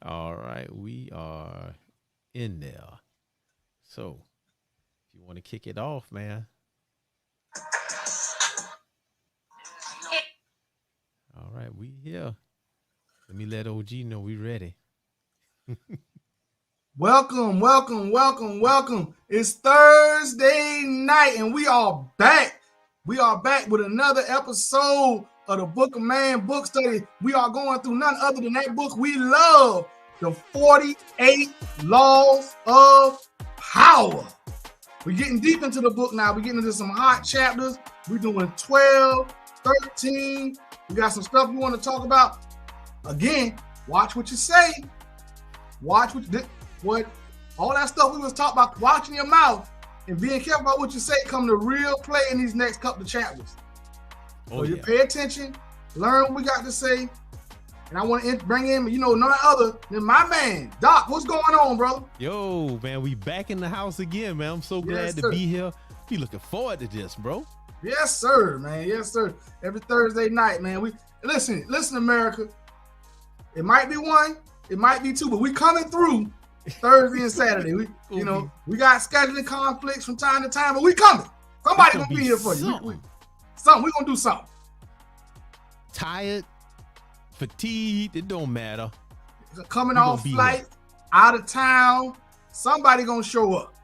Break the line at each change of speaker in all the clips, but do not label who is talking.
All right, we are in there. So, if you want to kick it off, man. All right, we here. Let me let OG know we ready.
Welcome, welcome, welcome, welcome. It's Thursday night and we are back. We are back with another episode of the Book of Man book study. We are going through none other than that book we love, the 48 Laws of Power. We're getting deep into the book now. We're getting into some hot chapters. We're doing 12, 13. We got some stuff we want to talk about. Again, watch what you say. Watch what all that stuff we was talking about, watching your mouth and being careful about what you say, come to real play in these next couple of chapters. So you pay attention, learn what we got to say, and I want to bring in, none other than my man, Doc. What's going on, brother?
Yo, man, we back in the house again, man. I'm so glad to be here. Be looking forward to this, bro.
Yes, sir, man. Yes, sir. Every Thursday night, man. We listen, America. It might be one, it might be two, but we coming through Thursday and Saturday. We got scheduling conflicts from time to time, but we coming. Somebody gonna be here for you. We gonna do something.
Tired, fatigued, it don't matter.
Coming off flight, out of town, somebody gonna show up.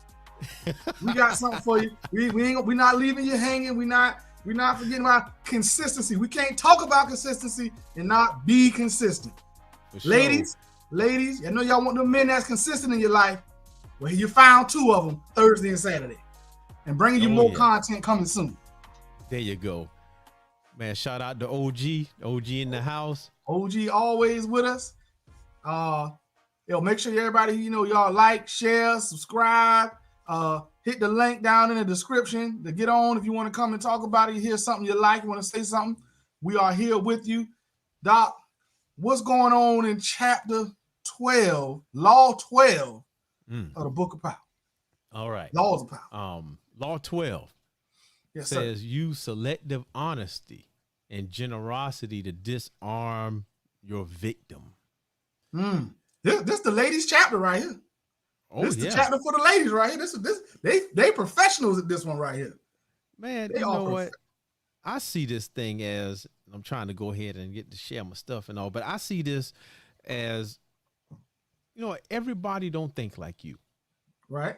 We got something for you. We not leaving you hanging. We not forgetting about consistency. We can't talk about consistency and not be consistent. Sure. Ladies, I know y'all want the men that's consistent in your life. Well, you found two of them Thursday and Saturday, and bringing you more content coming soon.
There you go, man. Shout out to OG in the house.
OG always with us. Make sure everybody, y'all like, share, subscribe. Hit the link down in the description to get on if you want to come and talk about it. You hear something you like, you want to say something. We are here with you, Doc. What's going on in chapter 12, law 12 of the Book of Power?
All right.
Laws of Power.
Law 12 says use selective honesty and generosity to disarm your victim.
This the ladies chapter right here. This is the chapter for the ladies right here. They professionals at this one right here.
Man, you know what? I see this thing as, I'm trying to go ahead and get to share my stuff and all, but I see this as, everybody don't think like you.
Right.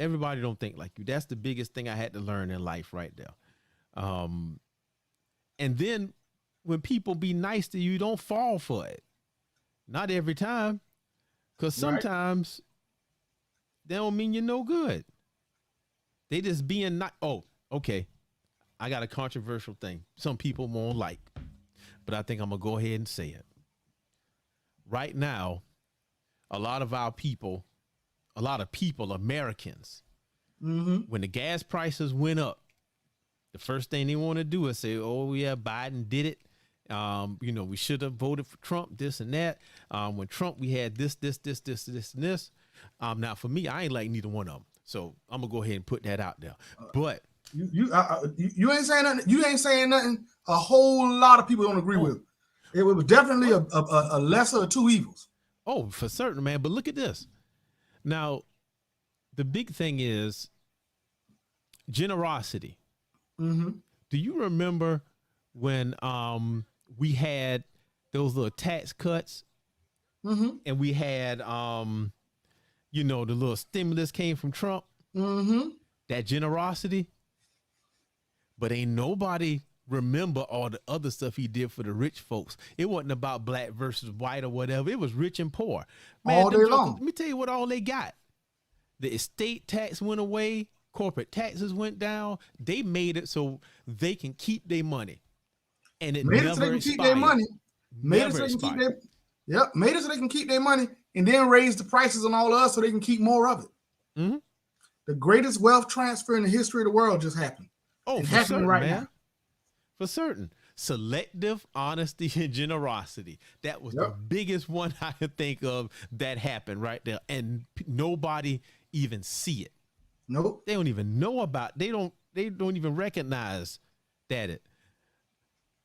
Everybody don't think like you. That's the biggest thing I had to learn in life right there. And then when people be nice to you, don't fall for it. Not every time. Because sometimes they don't mean you're no good. They just being not. Oh, okay. I got a controversial thing. Some people won't like, but I think I'm going to go ahead and say it. Right now, a lot of people, Americans, when the gas prices went up, the first thing they want to do is say, oh, yeah, Biden did it. We should have voted for Trump, this and that. When Trump, we had this, and this. Now, for me, I ain't like neither one of them. So I'm going to go ahead and put that out there. But
you ain't saying nothing. You ain't saying nothing. A whole lot of people don't agree with. It was definitely a lesser of two evils.
Oh, for certain, man. But look at this. Now, the big thing is generosity. Do you remember when we had those little tax cuts, and we had the little stimulus came from Trump? That generosity. But ain't nobody remember all the other stuff he did for the rich folks. It wasn't about black versus white or whatever. It was rich and poor. Man,
all day long.
Let me tell you what all they got. The estate tax went away. Corporate taxes went down. They made it so they can keep their money. And it
made it so they can keep their money. Made it so they can keep their money and then raise the prices on all of us so they can keep more of it. The greatest wealth transfer in the history of the world just happened.
Oh, it's happening right now. For certain. Selective honesty and generosity. That was the biggest one I could think of that happened right there. And nobody even see it.
Nope.
They don't even know about, they don't even recognize that it.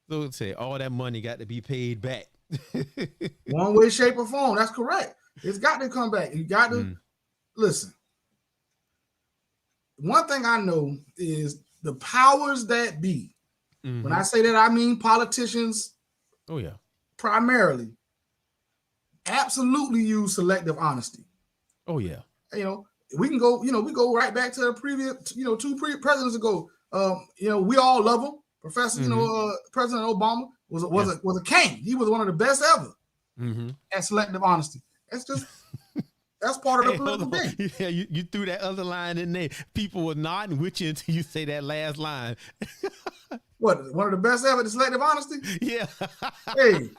So it'd say all that money got to be paid back.
One way, shape, or form. That's correct. It's got to come back. You got to listen. One thing I know is the powers that be. When I say that, I mean politicians.
Oh yeah.
Primarily, absolutely use selective honesty.
Oh yeah.
We can go. We go right back to the previous. Two presidents ago. We all love him. Professor. President Obama was a king. He was one of the best ever at selective honesty. That's part of the political game.
Yeah, you threw that other line in there. People were nodding with you until you say that last line.
What? One of the best ever at selective honesty?
Yeah.
Hey,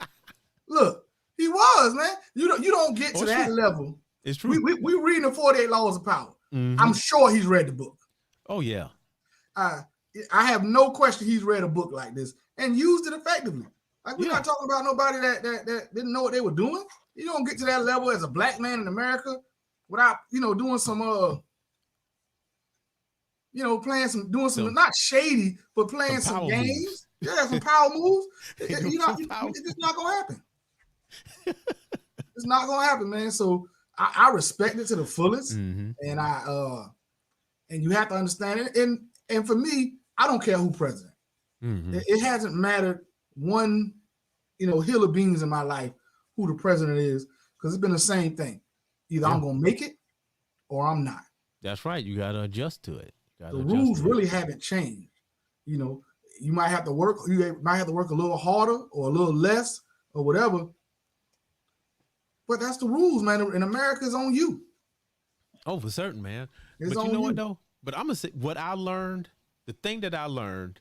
look, he was, man. You don't get to that level.
It's true.
We reading the 48 Laws of Power. I'm sure he's read the book.
Oh yeah.
I have no question he's read a book like this and used it effectively. Like we're not talking about nobody that didn't know what they were doing. You don't get to that level as a black man in America without doing some doing some not shady, but playing some games. Moves. Yeah, some power moves. It's just not gonna happen. It's not gonna happen, man. So I respect it to the fullest, and and you have to understand it. And for me, I don't care who president. It hasn't mattered one, hill of beans in my life who the president is, because it's been the same thing. Either I'm gonna make it or I'm not.
That's right. You gotta adjust to it.
The rules really haven't changed. You might have to work. You might have to work a little harder or a little less or whatever. But that's the rules, man. In America, it's on you.
Oh, for certain, man. But you know what though? But I'm gonna say what I learned. The thing that I learned,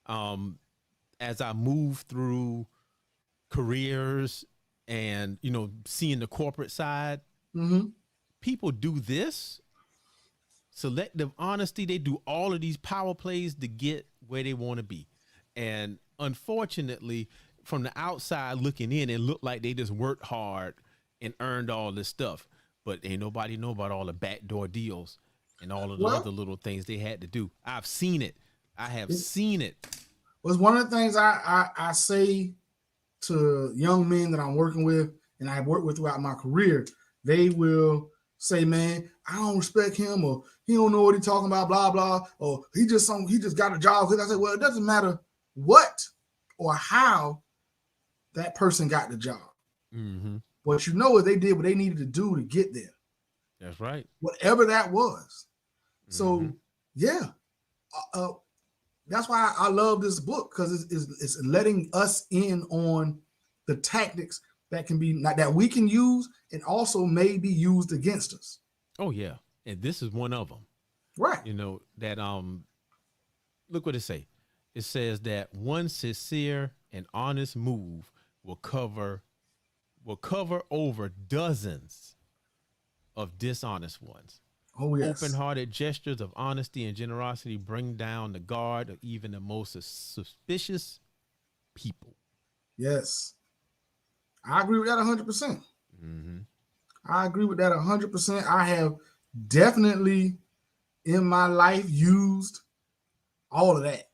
as I moved through careers and seeing the corporate side, people do this. Selective honesty, they do all of these power plays to get where they want to be. And unfortunately, from the outside looking in, it looked like they just worked hard and earned all this stuff. But ain't nobody know about all the backdoor deals and all of the other little things they had to do. I've seen it. I have seen it.
Was one of the things I say to young men that I'm working with and I've worked with throughout my career. They will say, man, I don't respect him, or he don't know what he's talking about, blah, blah, or he just got a job. I said, well, it doesn't matter what or how that person got the job. What you know is they did what they needed to do to get there.
That's right.
Whatever that was. So, yeah. That's why I love this book, because it's letting us in on the tactics that can be that we can use and also may be used against us.
Oh yeah, and this is one of them.
Right.
That look what it say. It says that one sincere and honest move will cover over dozens of dishonest ones.
Oh yes.
Open-hearted gestures of honesty and generosity bring down the guard of even the most suspicious people.
Yes. I agree with that 100%. I agree with that 100%. I have definitely in my life used all of that.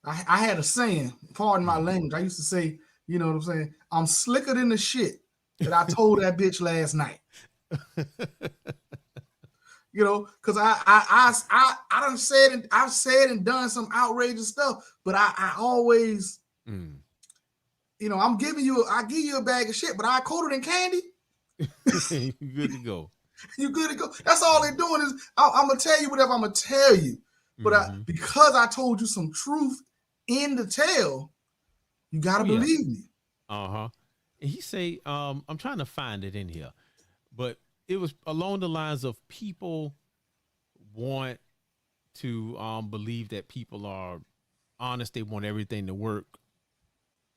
I had a saying, pardon my language. I used to say, you know what I'm saying? I'm slicker than the shit that I told that bitch last night. Because I've said and done some outrageous stuff, but I always, I give you a bag of shit, but I coat it in candy.
You good to go.
You good to go. That's all they're doing is I'm gonna tell you whatever I'm gonna tell you, but because I told you some truth in the tale, you gotta believe me.
And he say, I'm trying to find it in here, but it was along the lines of people want to believe that people are honest. They want everything to work,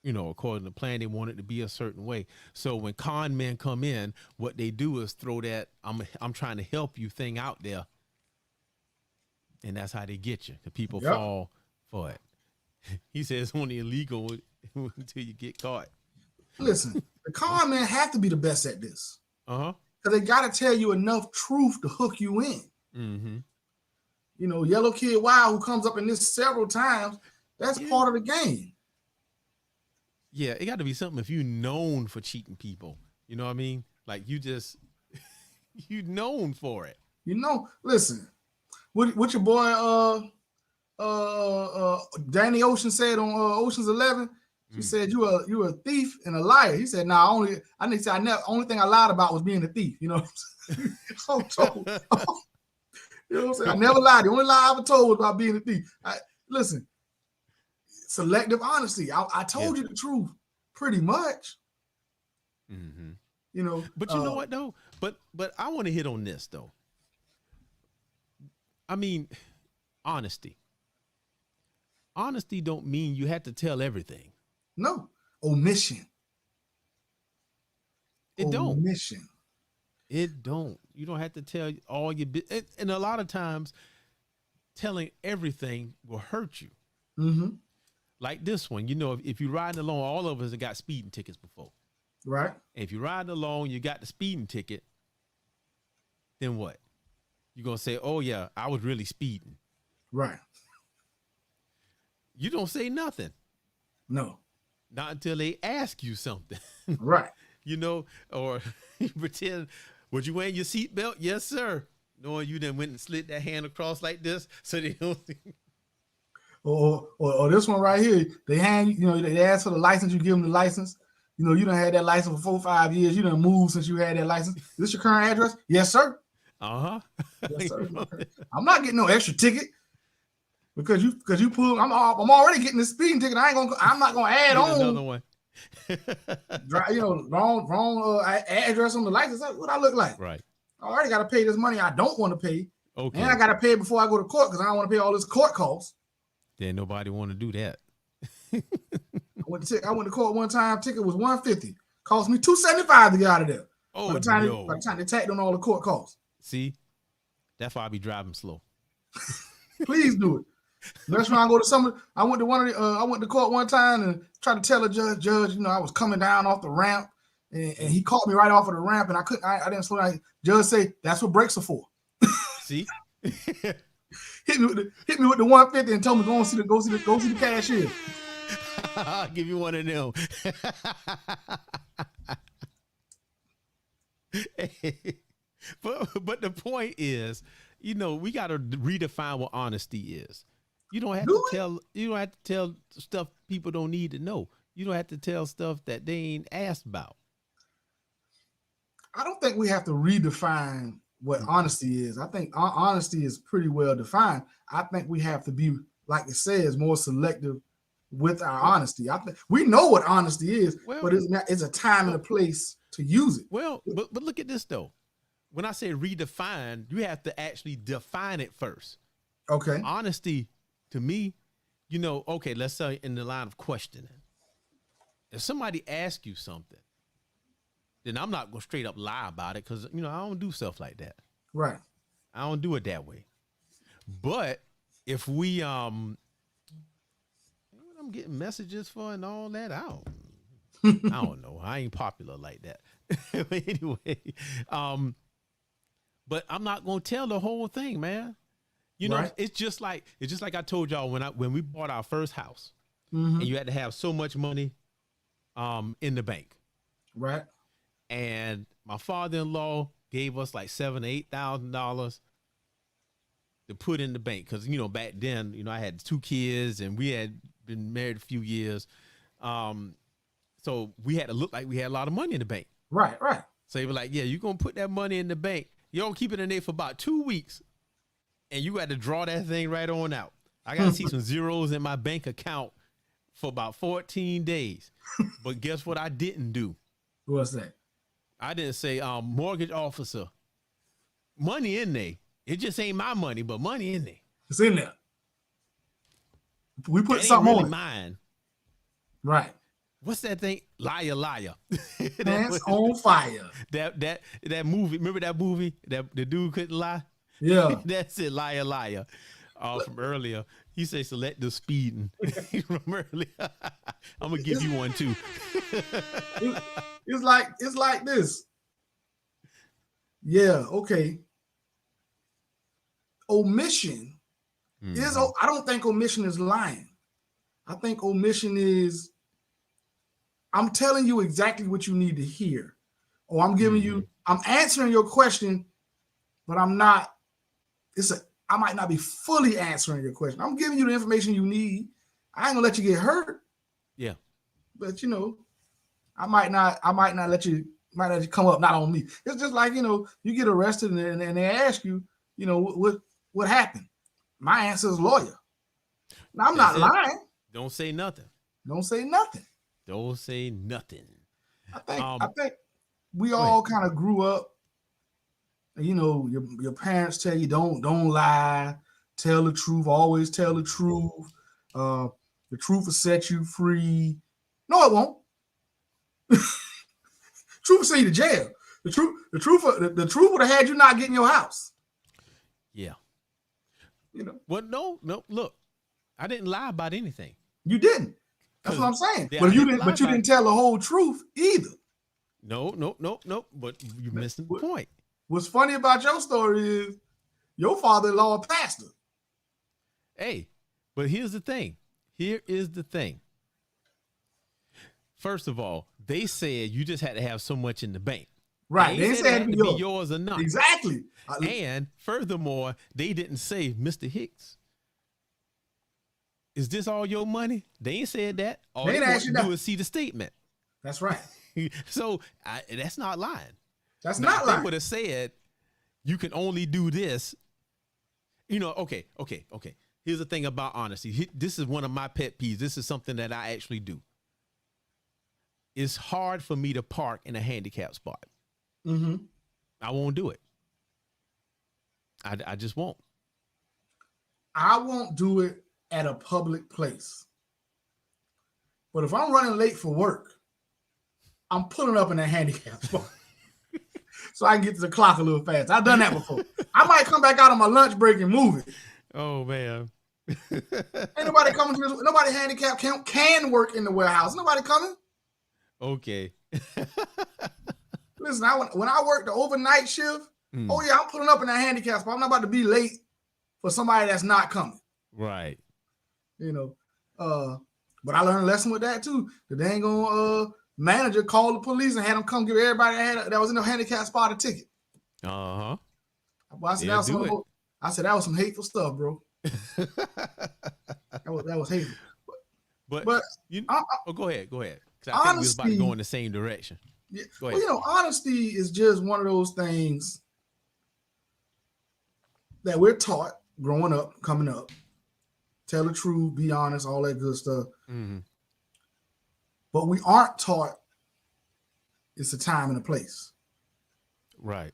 according to plan. They want it to be a certain way. So when con men come in, what they do is throw that I'm trying to help you thing out there. And that's how they get you. The people fall for it. He says it's only illegal until you get caught.
Listen, the con men have to be the best at this.
Because
they got to tell you enough truth to hook you in. Yellow Kid Wild, who comes up in this several times, that's part of the game.
Yeah, it got to be something if you known for cheating people. You know what I mean? Like you just you known for it.
Listen, what your boy Danny Ocean said on Ocean's 11. She said you a thief and a liar. He said, "Nah, only thing I lied about was being a thief." You know what I'm saying? You know what I'm saying? I never lied. The only lie I ever told was about being a thief. Listen, selective honesty. I told you the truth, pretty much. You know,
But you know what though? But I want to hit on this though. I mean, honesty. Honesty don't mean you have to tell everything.
No, omission.
It
omission.
don't. It don't. You don't have to tell all your and a lot of times telling everything will hurt you. Like this one, you know, if you're riding along, all of us have got speeding tickets before.
Right.
And if you're riding along, you got the speeding ticket, then what? You're going to say, oh, yeah, I was really speeding.
Right.
You don't say nothing.
No.
Not until they ask you something.
Right.
You know, or you pretend, would you wear your seatbelt? Yes, sir. Knowing you then went and slid that hand across like this so they don't see.
Or this one right here, they ask for the license, you give them the license. You know, you done had that license for 4 or 5 years. You done moved since you had that license. Is this your current address? Yes, sir. Yes, sir. I'm not getting no extra ticket because you pulled. I'm already getting the speeding ticket. I'm not gonna add on
another one.
Wrong address on the license. What I look like?
Right.
I already got to pay this money I don't want to pay.
Okay.
And I got to pay it before I go to court because I don't want to pay all this court costs.
Then nobody want to do that.
I went to court one time. Ticket was $150. Cost me $275 to get out of there.
Oh,
by the time they tacked on all the court costs.
See, that's why I be driving slow.
Please do it. Next time I go to somebody, I went to court one time and tried to tell a judge, you know, I was coming down off the ramp, and he caught me right off of the ramp, and I didn't slow down. Judge say that's what brakes are for.
See,
hit me with the 150 and told me go see the cashier.
I'll give you one of them. But the point is, you know, we got to redefine what honesty is. You don't have to tell stuff people don't need to know. You don't have to tell stuff that they ain't asked about.
I don't think we have to redefine what honesty is. I think honesty is pretty well defined. I think we have to be, like it says, more selective with our honesty. I think we know what honesty is, but it's a time and a place to use it.
Well, but look at this though. When I say redefine, you have to actually define it first.
Okay.
Honesty, to me, you know, okay, let's say in the line of questioning. If somebody asks you something, then I'm not going to straight up lie about it because, you know, I don't do stuff like that.
Right.
I don't do it that way. But if we, I'm getting messages for and all that, I don't know. I ain't popular like that. Anyway, but I'm not going to tell the whole thing, man. You know, it's just like I told y'all when we bought our first house, and you had to have so much money in the bank.
Right.
And my father-in-law gave us like $7,000 to $8,000 to put in the bank. Cause you know, back then, you know, I had 2 kids and we had been married a few years. So we had to look like we had a lot of money in the bank.
Right. Right.
So they were like, yeah, you're going to put that money in the bank. You're going to keep it in there for about 2 weeks. And you got to draw that thing right on out. I got to see some zeros in my bank account for about 14 days. But guess what I didn't do?
What's that?
I didn't say mortgage officer. Money in there. It just ain't my money, but money in there.
It's in there. We put
that
something
really
on it.
Mine.
Right.
What's that thing? Liar, liar.
Pants on fire.
That movie. Remember that movie? That the dude couldn't lie?
Yeah.
That's it. Liar, liar. From earlier. He said selective speeding from earlier. I'm gonna give you one too.
It's like this. Yeah, okay. Omission is, I don't think omission is lying. I think omission is I'm telling you exactly what you need to hear. Or I'm giving you,
Mhm.
I'm answering your question, but I'm not, I might not be fully answering your question. I'm giving you the information you need. I ain't gonna let you get hurt.
Yeah.
But I might not let you come up, not on me. It's just like, you get arrested and they ask you, what happened? My answer is lawyer. Now I'm
That's
not
it.
lying.
Don't say nothing.
Don't say nothing.
Don't say nothing.
I think we
Go ahead.
all kind of grew up, your parents tell you don't lie, tell the truth, always tell the truth. The truth will set you free. No, it won't. Truth will send you to jail. The truth would have had you not getting your house.
Yeah.
You know,
Well, no. Look, I didn't lie about anything.
you didn't. That's what I'm saying.
Yeah,
But
I
you
didn't
didn't.
lie
But you
about
didn't tell the whole truth either.
No. But you're missing the point.
What's funny about your story is your father-in-law a pastor.
Hey, but here's the thing. Here is the thing. First of all, they said you just had to have so much in the bank.
Right.
They
They
said it
said
had to be yours or not.
Exactly.
And furthermore, they didn't say, Mr. Hicks, is this all your money? They ain't said that. All they want to do is see the statement.
That's right.
So that's not lying.
That's
now,
not
if
lying.
they would have said, you can only do this. Okay. Here's the thing about honesty. This is one of my pet peeves. This is something that I actually do. It's hard for me to park in a handicap spot.
Mm-hmm.
I won't do it. I just won't.
I won't do it at a public place. But if I'm running late for work, I'm pulling up in a handicap spot so I can get to the clock a little fast. I've done that before. I might come back out on my lunch break and move it.
Oh, man.
Ain't nobody coming to this. Nobody handicapped can work in the warehouse. Nobody coming.
Okay.
Listen, when I work the overnight shift, oh yeah, I'm pulling up in that handicap spot. I'm not about to be late for somebody that's not coming.
Right.
But I learned a lesson with that too. The dang manager called the police and had them come give everybody that was in the handicap spot a ticket.
Uh-huh.
I said, that was some hateful stuff, bro. that was hateful.
But
go
ahead. Because I think we was about to go in the same direction.
Yeah. Well, honesty is just one of those things that we're taught growing up, coming up. Tell the truth, be honest, all that good stuff.
Mm-hmm.
But we aren't taught it's a time and a place.
Right.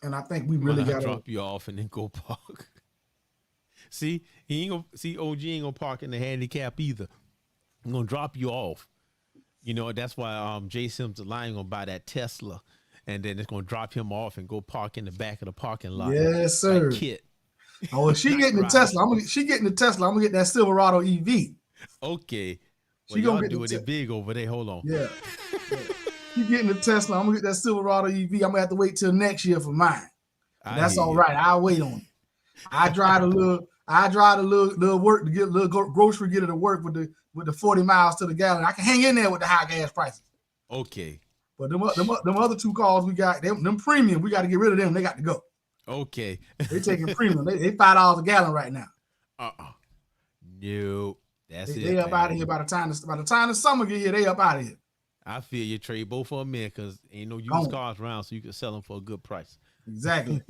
And I think we really got to
drop you off and then go park. OG ain't gonna park in the handicap either. I'm gonna drop you off. That's why Jay Simpson lying gonna buy that Tesla, and then it's gonna drop him off and go park in the back of the parking lot.
Yes, sir.
Like Kit.
Oh, if she getting the Tesla, I'm gonna get that Silverado EV.
Okay. Well,
she
y'all
gonna
doing it big over there. Hold on.
Yeah. She getting the Tesla. I'm gonna get that Silverado EV. I'm gonna have to wait till next year for mine. That's all right. I'll wait on it. I drive a little work to get a little grocery getter to work with the 40 miles to the gallon. I can hang in there with the high gas prices.
Okay.
But them other two cars we got, them premium, we got to get rid of them. They got to go.
Okay.
They taking premium. They $5 a gallon right now.
No, that's
they up out of here by the time the summer get here. They up out of here.
I feel you trade both of them in because ain't no used cars around, so you can sell them for a good price.
Exactly.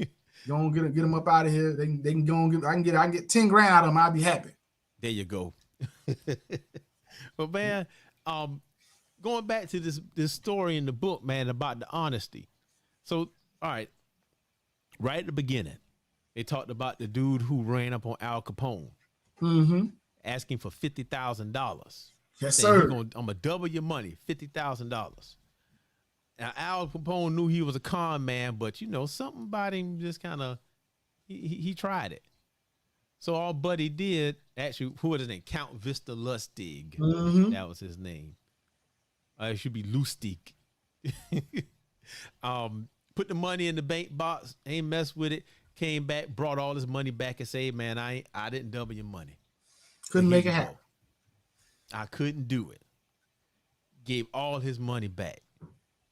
Go and get them up out of here. They can go and get. I can get 10 grand out of them. I'll be happy.
There you go. But man, going back to this story in the book, man, about the honesty. So, all right at the beginning, they talked about the dude who ran up on Al Capone, asking for $50,000.
Yes, sir.
I'm gonna double your money, $50,000. Now, Al Capone knew he was a con man, but something about him just kind of he tried it. So all Buddy did, actually, who was his name? Count Vista Lustig. That was his name. It should be Lustig. Put the money in the bank box, ain't mess with it. Came back, brought all his money back, and said, "Man, I didn't double your money.
Couldn't make it happen.
I couldn't do it." gave all his money back.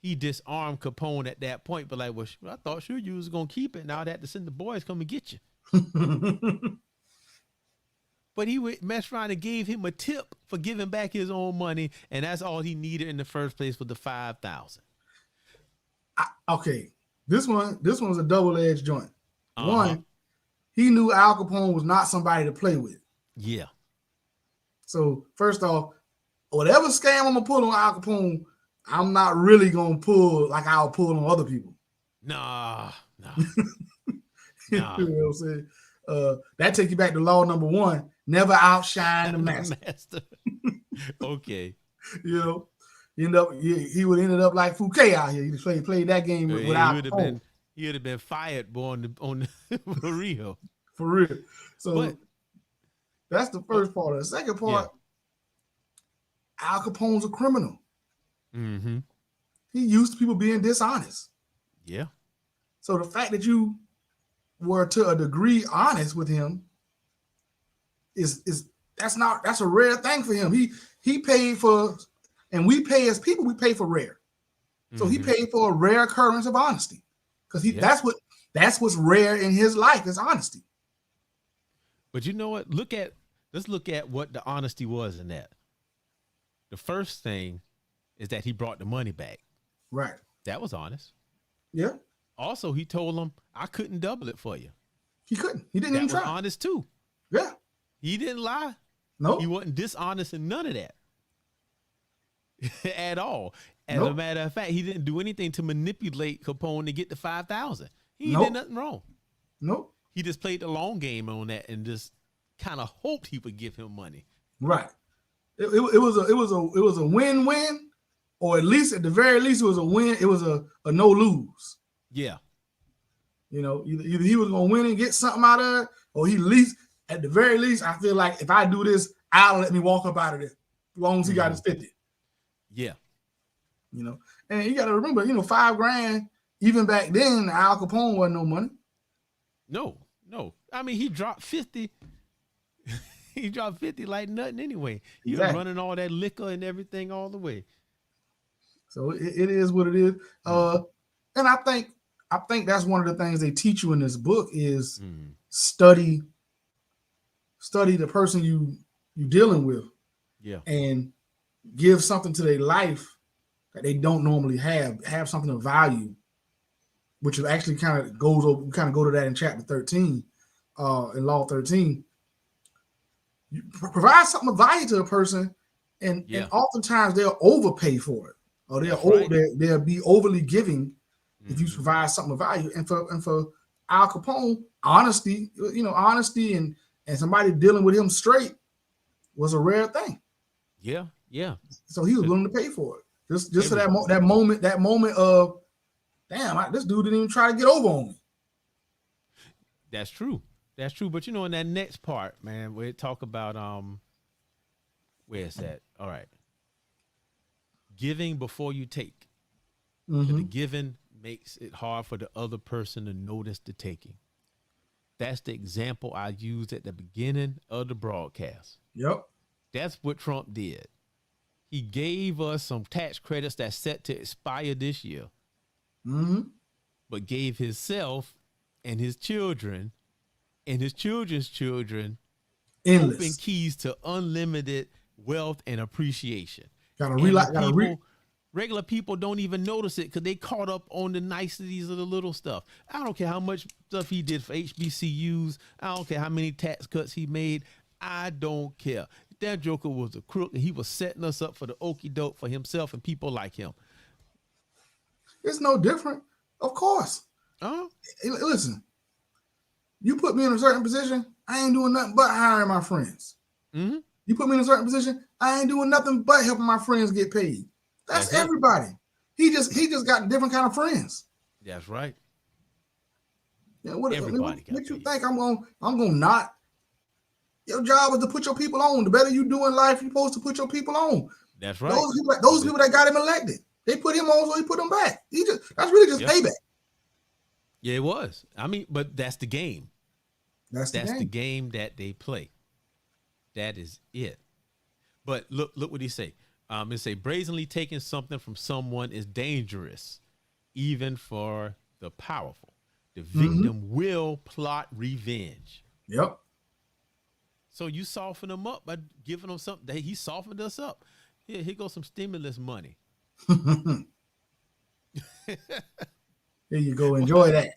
He disarmed Capone at that point, but like, well, I thought sure you was gonna keep it. Now I had to send the boys come and get you. But he would mess around and gave him a tip for giving back his own money, and that's all he needed in the first place for the $5,000.
Okay, this one's a double-edged joint. One, he knew Al Capone was not somebody to play with.
Yeah.
So first off, whatever scam I'm gonna pull on Al Capone, I'm not really gonna pull like I'll pull on other people.
Nah.
You know what I'm saying? That take you back to law number 1: never outshine the master.
Okay.
You know, he would ended up like Fouquet out here. He played that game without.
He would have been fired, boy, on for real.
For real. So that's the first part. The second part, Al Capone's a criminal.
Mm-hmm.
He used to people being dishonest.
Yeah.
So the fact that you were to a degree honest with him that's a rare thing for him. He paid for, and we pay as people, we pay for rare. So he paid for a rare occurrence of honesty, because that's what's rare in his life is honesty.
But you know what? Let's look at what the honesty was in that. The first thing is that he brought the money back.
Right.
That was honest.
Yeah.
Also, he told him, I couldn't double it for you.
He couldn't. He didn't even try.
That was honest too.
Yeah.
He didn't lie.
No.
He wasn't dishonest in none of that at all. As a matter of fact, he didn't do anything to manipulate Capone to get the $5,000. He did nothing wrong.
Nope.
He just played the long game on that and just kind of hoped he would give him money.
Right. It was a win-win, or at the very least, it was a win. It was a no lose.
Yeah.
You know, either he was gonna win and get something out of it, or at the very least, I feel like if I do this, I'll let me walk up out of it, as long as he got his 50.
Yeah.
You know, and you got to remember, $5,000 even back then, Al Capone wasn't no money.
No. I mean, he dropped 50. He dropped 50 like nothing anyway. He was running all that liquor and everything all the way. So
it is what it is. And I think that's one of the things they teach you in this book is study the person you dealing with. Yeah. And give something to their life that they don't normally have something of value, which actually kind of go to that in chapter 13, in law 13. You provide something of value to a person, and oftentimes they'll overpay for it, or they'll be overly giving if you provide something of value. And for Al Capone, honesty and somebody dealing with him straight was a rare thing.
Yeah.
So he was willing to pay for it. Just for that moment of, damn, this dude didn't even try to get over on me.
That's true. But in that next part, man, we talk about where is that? All right. Giving before you take. The giving makes it hard for the other person to notice the taking. That's the example I used at the beginning of the broadcast.
Yep.
That's what Trump did. He gave us some tax credits that's set to expire this year, but gave himself and his children and his children's children open keys to unlimited wealth and appreciation. Regular people don't even notice it because they caught up on the niceties of the little stuff. I don't care how much stuff he did for HBCUs. I don't care how many tax cuts he made. I don't care. That joker was a crook, and he was setting us up for the okie doke for himself and people like him.
It's no different, of course. Listen, you put me in a certain position, I ain't doing nothing but hiring my friends. You put me in a certain position, I ain't doing nothing but helping my friends get paid. That's everybody. He just got different kind of friends.
That's right.
Yeah, what you think I'm gonna not? Your job is to put your people on. The better you do in life, you're supposed to put your people on.
That's right.
Those people that got him elected, they put him on, so he put them back. That's really just payback.
Yeah, it was. I mean, but that's the game.
That's
the game that they play. That is it. But look what he say. It say brazenly taking something from someone is dangerous, even for the powerful. The victim will plot revenge.
Yep.
So you soften them up by giving them something. He softened us up. Here goes some stimulus money.
Here you go. Enjoy that.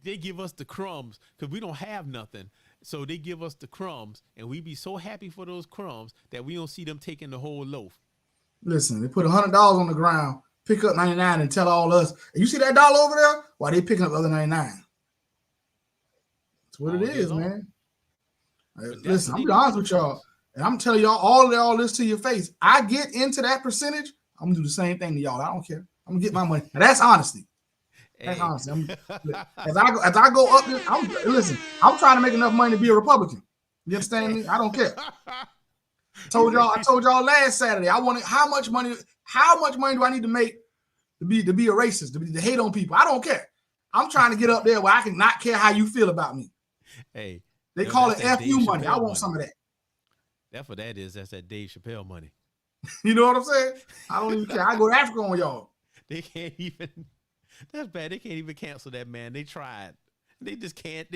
They give us the crumbs because we don't have nothing. So they give us the crumbs, and we be so happy for those crumbs that we don't see them taking the whole loaf.
Listen, they put $100 on the ground, pick up 99 and tell all us, you see that dollar over there? Why they picking up the other 99? That's what it is, man. Listen, I'm be honest with y'all, and I'm telling y'all all this to your face. I get into that percentage, I'm gonna do the same thing to y'all. I don't care. I'm gonna get my money. Now, that's honesty. That's honesty. As I go up, I'm trying to make enough money to be a Republican. You understand me? I don't care. I told y'all last Saturday. I wanted how much money do I need to make to be a racist, to hate on people? I don't care. I'm trying to get up there where I can not care how you feel about me.
Hey,
they call it FU money. I want some of that.
That's what that is. That's that Dave Chappelle money.
You know what I'm saying? I don't even care. I go to Africa on y'all.
They can't even. That's bad. They can't even cancel that man. They tried. They just can't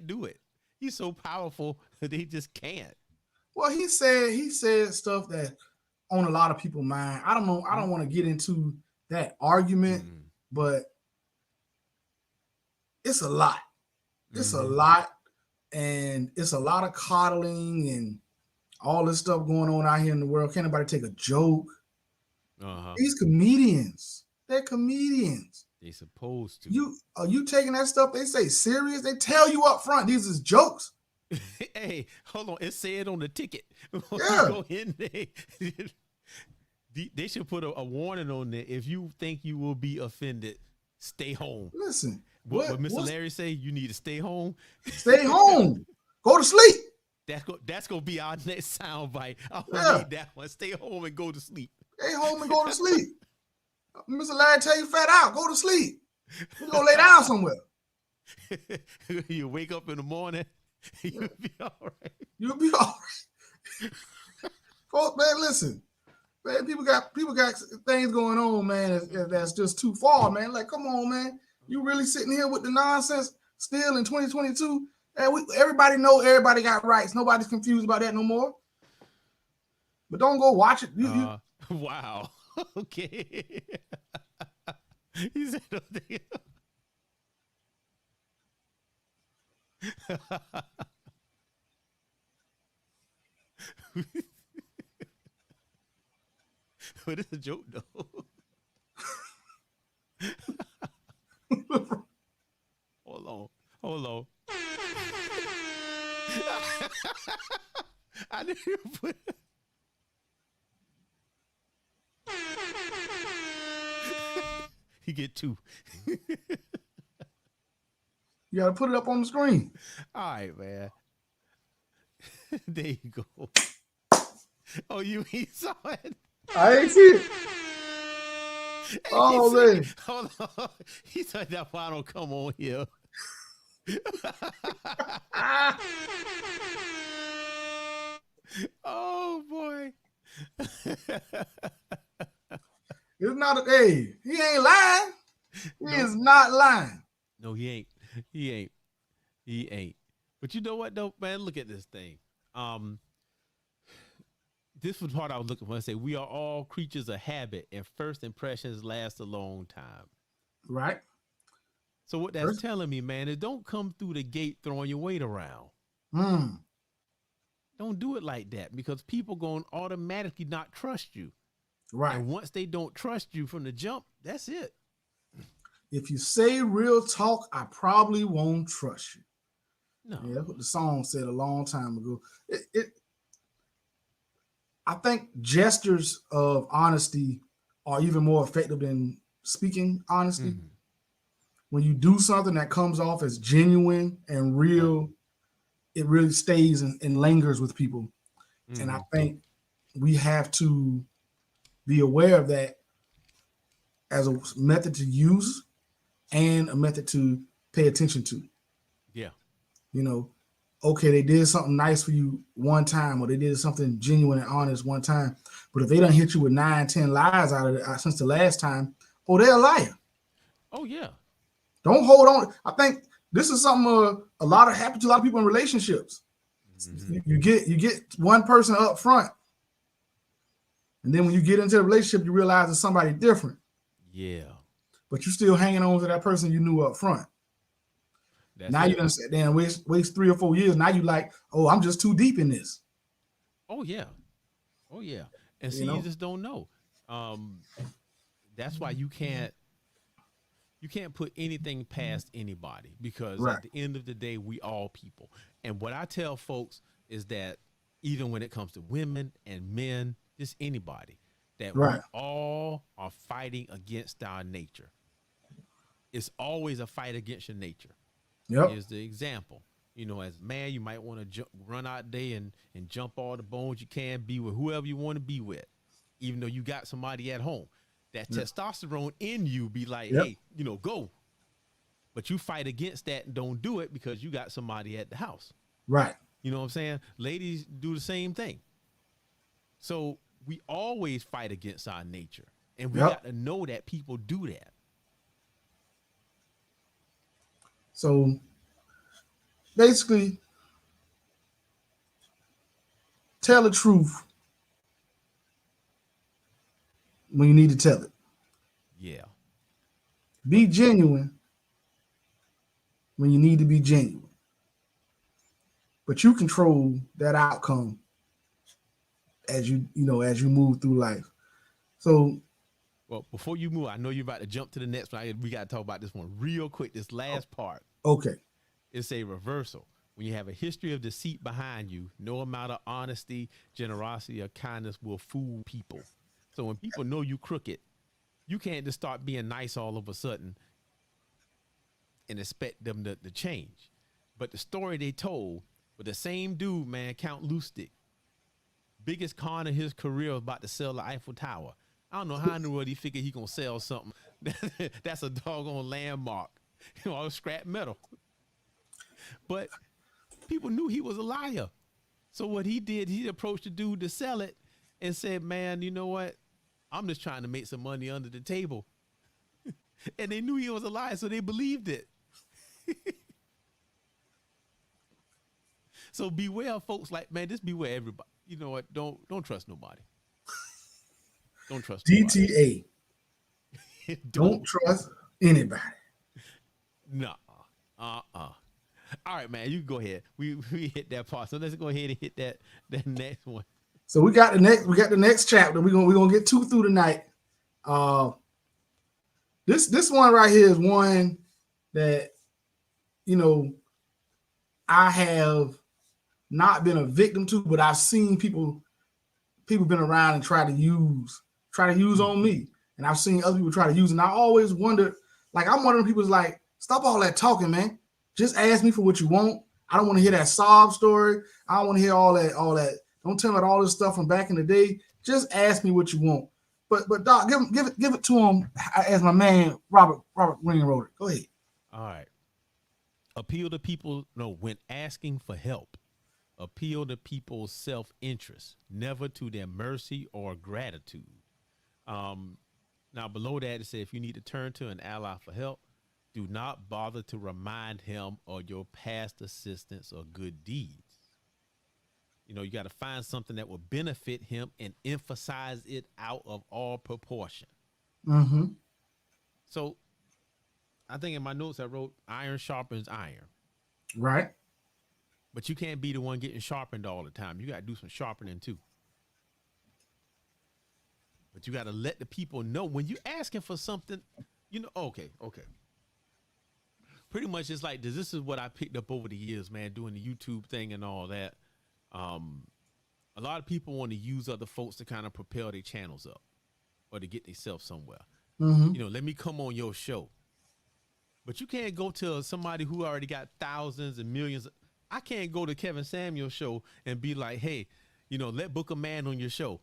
do it. He's so powerful. They just can't.
Well, he said stuff that on a lot of people's mind. I don't know. I don't want to get into that argument, but it's a lot. It's a lot, and it's a lot of coddling and all this stuff going on out here in the world. Can't nobody take a joke. These comedians, they're comedians.
They supposed to.
Are you taking that stuff they say serious? They tell you up front these is jokes.
Hey, hold on. It said on the ticket.
Yeah.
Go in there. They should put a warning on there. If you think you will be offended, stay home.
Listen.
What Mr. Larry say? You need to stay home.
Stay home. Go to sleep.
That's gonna be our next soundbite. I need that one. Stay home and go to sleep.
Stay home and go to sleep. Mr. Larry tell you fat out. Go to sleep. You go lay down somewhere.
You wake up in the morning. You'll be all right.
You'll be all right. Folks, man, listen. Man, people got things going on, man. That's just too far, man. Like, come on, man. You really sitting here with the nonsense still in 2022? And everybody know everybody got rights. Nobody's confused about that no more. But don't go watch it.
Wow. Okay. He said, but it's a joke, though. Hold on. I didn't even put it. You get two.
You got to put it up on the screen.
All right, man. There you go. Oh, you saw it?
I ain't see it. Oh, man.
Hold on. He said that's why I don't come on here. Oh, boy.
It's not he ain't lying. He is not lying.
No, he ain't. But you know what, though, man? Look at this thing. This was part I was looking for. I say we are all creatures of habit, and first impressions last a long time.
Right.
So what that's telling me, man, is don't come through the gate throwing your weight around. Don't do it like that, because people going to automatically not trust you.
Right.
And once they don't trust you from the jump, that's it.
If you say real talk, I probably won't trust you.
No.
Yeah, that's what the song said a long time ago. I think gestures of honesty are even more effective than speaking honesty. When you do something that comes off as genuine and real, it really stays and lingers with people. And I think we have to be aware of that as a method to use and a method to pay attention to.
Yeah.
You know, okay, they did something nice for you one time, or they did something genuine and honest one time. But if they done hit you with 9, 10 lies out of it since the last time, oh, they're a liar.
Oh yeah.
Don't hold on. I think this is something a lot of happens to a lot of people in relationships.
Mm-hmm.
You get one person up front, and then when you get into the relationship, you realize it's somebody different.
Yeah.
But you still hanging on to that person you knew up front.
That's
Now you
it.
done sit there and waste 3 or 4 years. Now you like, oh, I'm just too deep in this.
Oh yeah. Oh yeah. And
You
see, you
know,
just don't know. Um, that's why you can't put anything past anybody, because
right,
at the end of the day, we all people. And what I tell folks is that even when it comes to women and men, just anybody, that
right,
we all are fighting against our nature. It's always a fight against your nature.
yep,
Here's the example. As a man, you might want to run out there and jump all the bones you can, be with whoever you want to be with, even though you got somebody at home. That
yep,
testosterone in you be like,
yep,
hey, go. But you fight against that and don't do it because you got somebody at the house.
right,
You know what I'm saying? Ladies do the same thing. So we always fight against our nature. And we
yep.
got to know that people do that.
So basically, tell the truth when you need to tell it.
Yeah.
Be
But
genuine when you need to be genuine. But you control that outcome as as you move through life. So
well, before you move, I know you're about to jump to the next one. We got to talk about this one real quick. This last part.
okay,
It's a reversal. When you have a history of deceit behind you, no amount of honesty, generosity, or kindness will fool people. So when people know you crooked, you can't just start being nice all of a sudden and expect them to change. But the story they told with the same dude, man, Count Lustig, biggest con of his career, was about to sell the Eiffel Tower. I don't know how in the world he figured he gonna sell something that's a doggone landmark, all scrap metal. But people knew he was a liar. So what he did, he approached the dude to sell it and said, man, you know what? I'm just trying to make some money under the table. And they knew he was a liar, so they believed it. So beware, folks. Like, man, just beware everybody. You know what? Don't trust nobody. Don't trust nobody.
DTA.
Don't.
Don't trust anybody.
Nah. Uh-uh. All right, man. You go ahead. We hit that part. So let's go ahead and hit that next one.
So we got the next chapter. We're gonna get 2 through tonight. This one right here is one that I have not been a victim to, but I've seen people been around and try to use on me, and I've seen other people try to use, and I always wonder, like, I'm one of the people's like, stop all that talking, man. Just ask me for what you want. I don't want to hear that sob story. I don't want to hear all that. Don't tell me about all this stuff from back in the day. Just ask me what you want. But Doc, give it to him as my man Robert Green wrote it. Go ahead.
All right. Appeal to people. No, when asking for help, appeal to people's self-interest, never to their mercy or gratitude. Now below that it says, if you need to turn to an ally for help, do not bother to remind him of your past assistance or good deeds. You got to find something that will benefit him and emphasize it out of all proportion.
Mm-hmm.
So I think in my notes I wrote, iron sharpens iron.
Right.
But you can't be the one getting sharpened all the time. You got to do some sharpening too. But you got to let the people know when you're asking for something, okay. Pretty much it's like this is what I picked up over the years, man, doing the YouTube thing and all that. A lot of people want to use other folks to kind of propel their channels up or to get themselves somewhere.
Mm-hmm.
Let me come on your show. But you can't go to somebody who already got thousands and millions. I can't go to Kevin Samuel's show and be like, hey, let Book a Man on your show.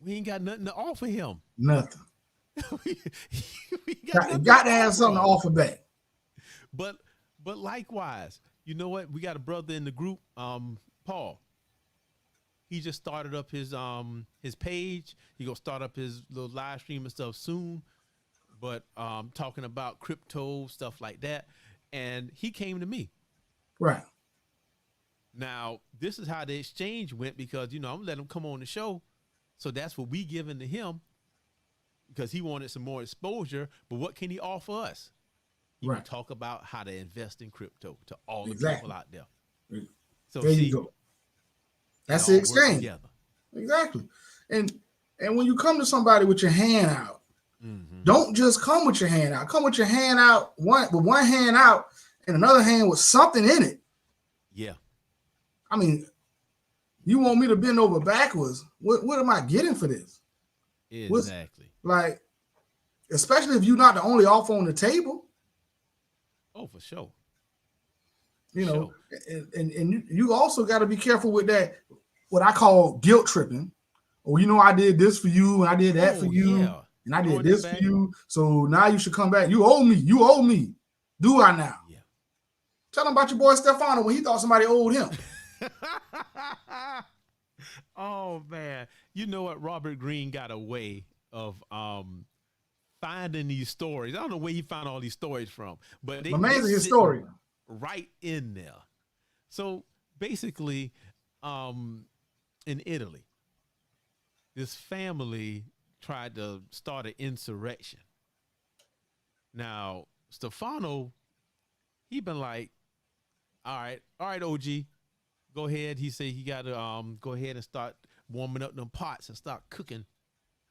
We ain't got nothing to offer him.
Nothing.
we
Got to have something to offer back.
But likewise, you know what? We got a brother in the group, Paul. He just started up his page. He gonna start up his little live stream and stuff soon. But talking about crypto stuff like that, and he came to me.
Right.
Now this is how the exchange went because I'm gonna let him come on the show, so that's what we giving to him because he wanted some more exposure. But what can he offer us? He
Right.
can talk about how to invest in crypto to all the
Exactly.
people out there. So
there you go. That's the
all work
exchange.
together.
Exactly. And when you come to somebody with your hand out,
Mm-hmm.
don't just come with your hand out. Come with your hand out, with one hand out and another hand with something in it.
Yeah.
I mean, you want me to bend over backwards? What am I getting for this?
Exactly.
Like, especially if you're not the only offer on the table.
Oh, for sure.
And you also got to be careful with that, what I call guilt tripping. Oh, I did this for you and I did that for you.
Yeah.
And I did this for you. So now you should come back. You owe me. Do I now?
Yeah.
Tell him about your boy Stefano when he thought somebody owed him.
Oh, man. You know what? Robert Greene got a way of finding these stories. I don't know where he found all these stories from, but they
amazing his story.
Right in there. So basically, in Italy, this family tried to start an insurrection. Now, Stefano, he been like, all right, OG, go ahead. He said he got to go ahead and start warming up them pots and start cooking.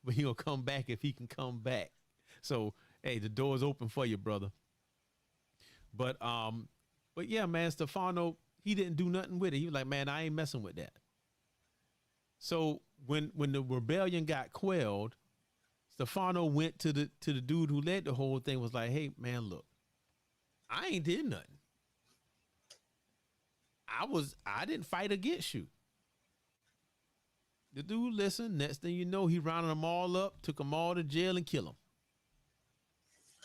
But he gonna come back if he can come back. So, hey, the door's open for you, brother. But yeah, man, Stefano, he didn't do nothing with it. He was like, man, I ain't messing with that. So when the rebellion got quelled, Stefano went to the dude who led the whole thing, was like, hey, man, look, I ain't did nothing. I didn't fight against you. The dude listened. Next thing you know, he rounded them all up, took them all to jail and killed them.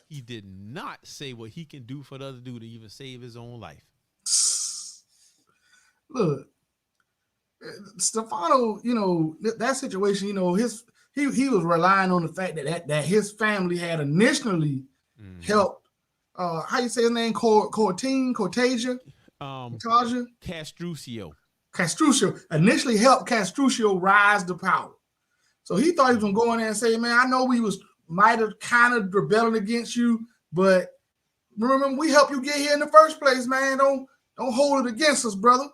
He did not say what he can do for the other dude to even save his own life.
Look, Stefano, that situation, he was relying on the fact that his family had initially helped. How you say his name? Cortasia. Castruccio initially helped Castruccio rise to power. So he thought he was going to go in there and say, man, I know we might have kind of rebelling against you, but remember, we helped you get here in the first place, man. Don't hold it against us, brother.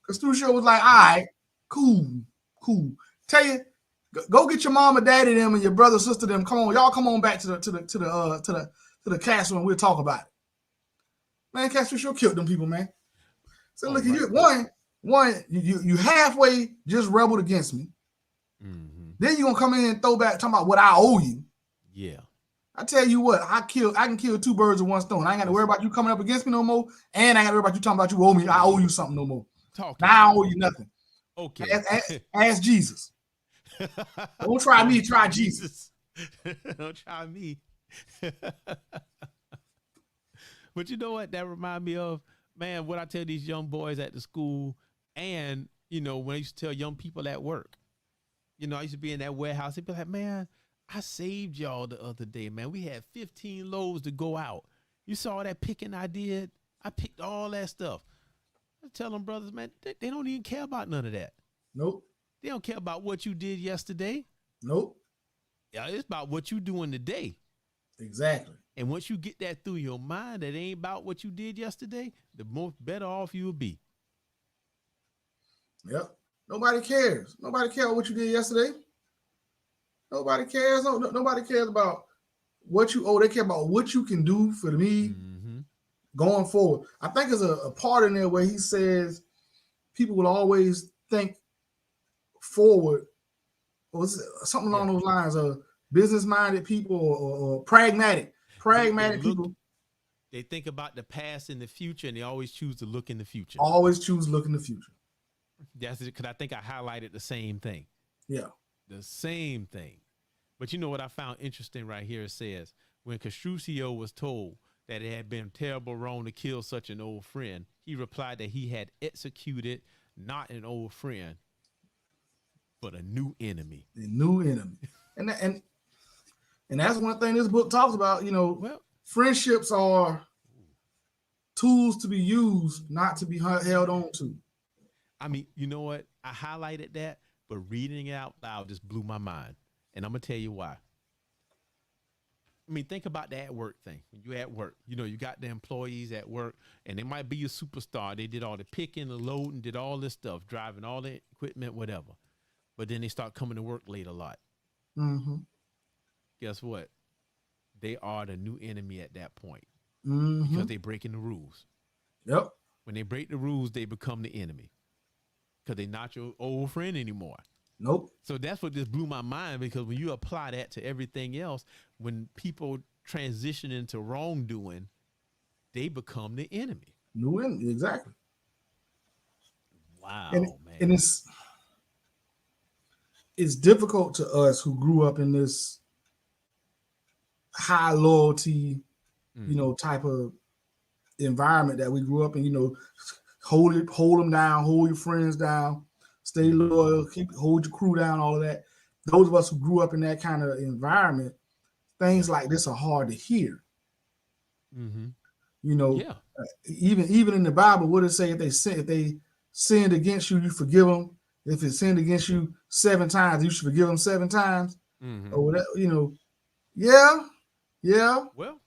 Castruccio was like, all right, cool. Tell you, go get your mom and daddy them and your brother, sister them. Come on, y'all come on back to the castle and we'll talk about it. Man, Castruccio killed them people, man. So look at you. One, you halfway just rebelled against me. Then you gonna come in and throw back talking about what I owe you.
Yeah.
I tell you what, I can kill two birds with one stone. I ain't got to worry about you coming up against me no more, and I ain't got to worry about you talking about you owe me. I owe you something no more. Now I owe you nothing.
Okay.
Ask Jesus. Don't try me. Try Jesus.
Don't try me. But you know what that remind me of? Man, what I tell these young boys at the school, and when I used to tell young people at work, I used to be in that warehouse. They'd be like, man, I saved y'all the other day, man. We had 15 loads to go out. You saw that picking I did? I picked all that stuff. I tell them, brothers, man, they don't even care about none of that.
Nope.
They don't care about what you did yesterday.
Nope.
Yeah, it's about what you doing today.
Exactly.
And once you get that through your mind, that ain't about what you did yesterday, the more better off you will be.
Yep. Nobody cares. Nobody cares what you did yesterday. Nobody cares. Nobody cares about what you owe. They care about what you can do for me going forward. I think there's a part in there where he says people will always think forward, or something along those lines of business-minded people or pragmatic people.
They think about the past and the future, and they always choose to look in the future.
Always choose to look in the future.
That's it, because I think I highlighted the same thing.
Yeah.
The same thing. But you know what I found interesting right here? It says, when Castruccio was told, that it had been terrible wrong to kill such an old friend, he replied that he had executed not an old friend, but a new enemy.
The new enemy. And that's one thing this book talks about.
Well,
Friendships are tools to be used, not to be held on to.
I mean, you know what? I highlighted that, but reading it out loud just blew my mind. And I'm going to tell you why. I mean, think about the at work thing. When you at work, you got the employees at work, and they might be a superstar. They did all the picking, the loading, did all this stuff, driving all the equipment, whatever. But then they start coming to work late a lot.
Mm-hmm.
Guess what? They are the new enemy at that point
Mm-hmm.
because they breaking the rules.
Yep.
When they break the rules, they become the enemy because they're not your old friend anymore.
Nope.
So that's what just blew my mind, because when you apply that to everything else, when people transition into wrongdoing, they become the enemy.
New enemy, exactly.
Wow,
and,
man.
And it's difficult to us who grew up in this high loyalty, type of environment that we grew up in. Hold them down, hold your friends down, stay loyal, hold your crew down, all of that. Those of us who grew up in that kind of environment, things like this are hard to hear.
Mm-hmm.
Even in the Bible, what does it say? If they sinned against you, you forgive them. If it sinned against you 7 times, you should forgive them 7 times.
Mm-hmm.
Or whatever, yeah.
Well,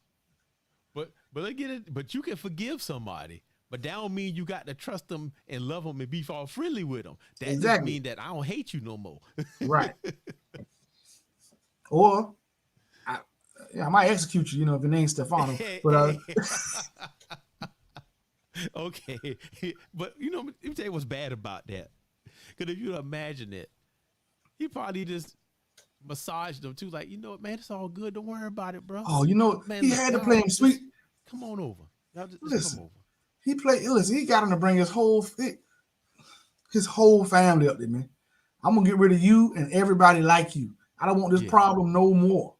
but let's get it. But you can forgive somebody, but that don't mean you got to trust them and love them and be all friendly with them. That just mean that I don't hate you no more.
Right. Or I might execute you, if your name's Stefano. But
okay. But let me tell you what's bad about that. Because if you imagine it, he probably just massaged them too. Like, man, it's all good. Don't worry about it, bro.
Oh,
man,
he had to play him sweet.
Come on over. Y'all just come over.
He got him to bring his whole family up there, man. I'm going to get rid of you and everybody like you. I don't want this problem no more.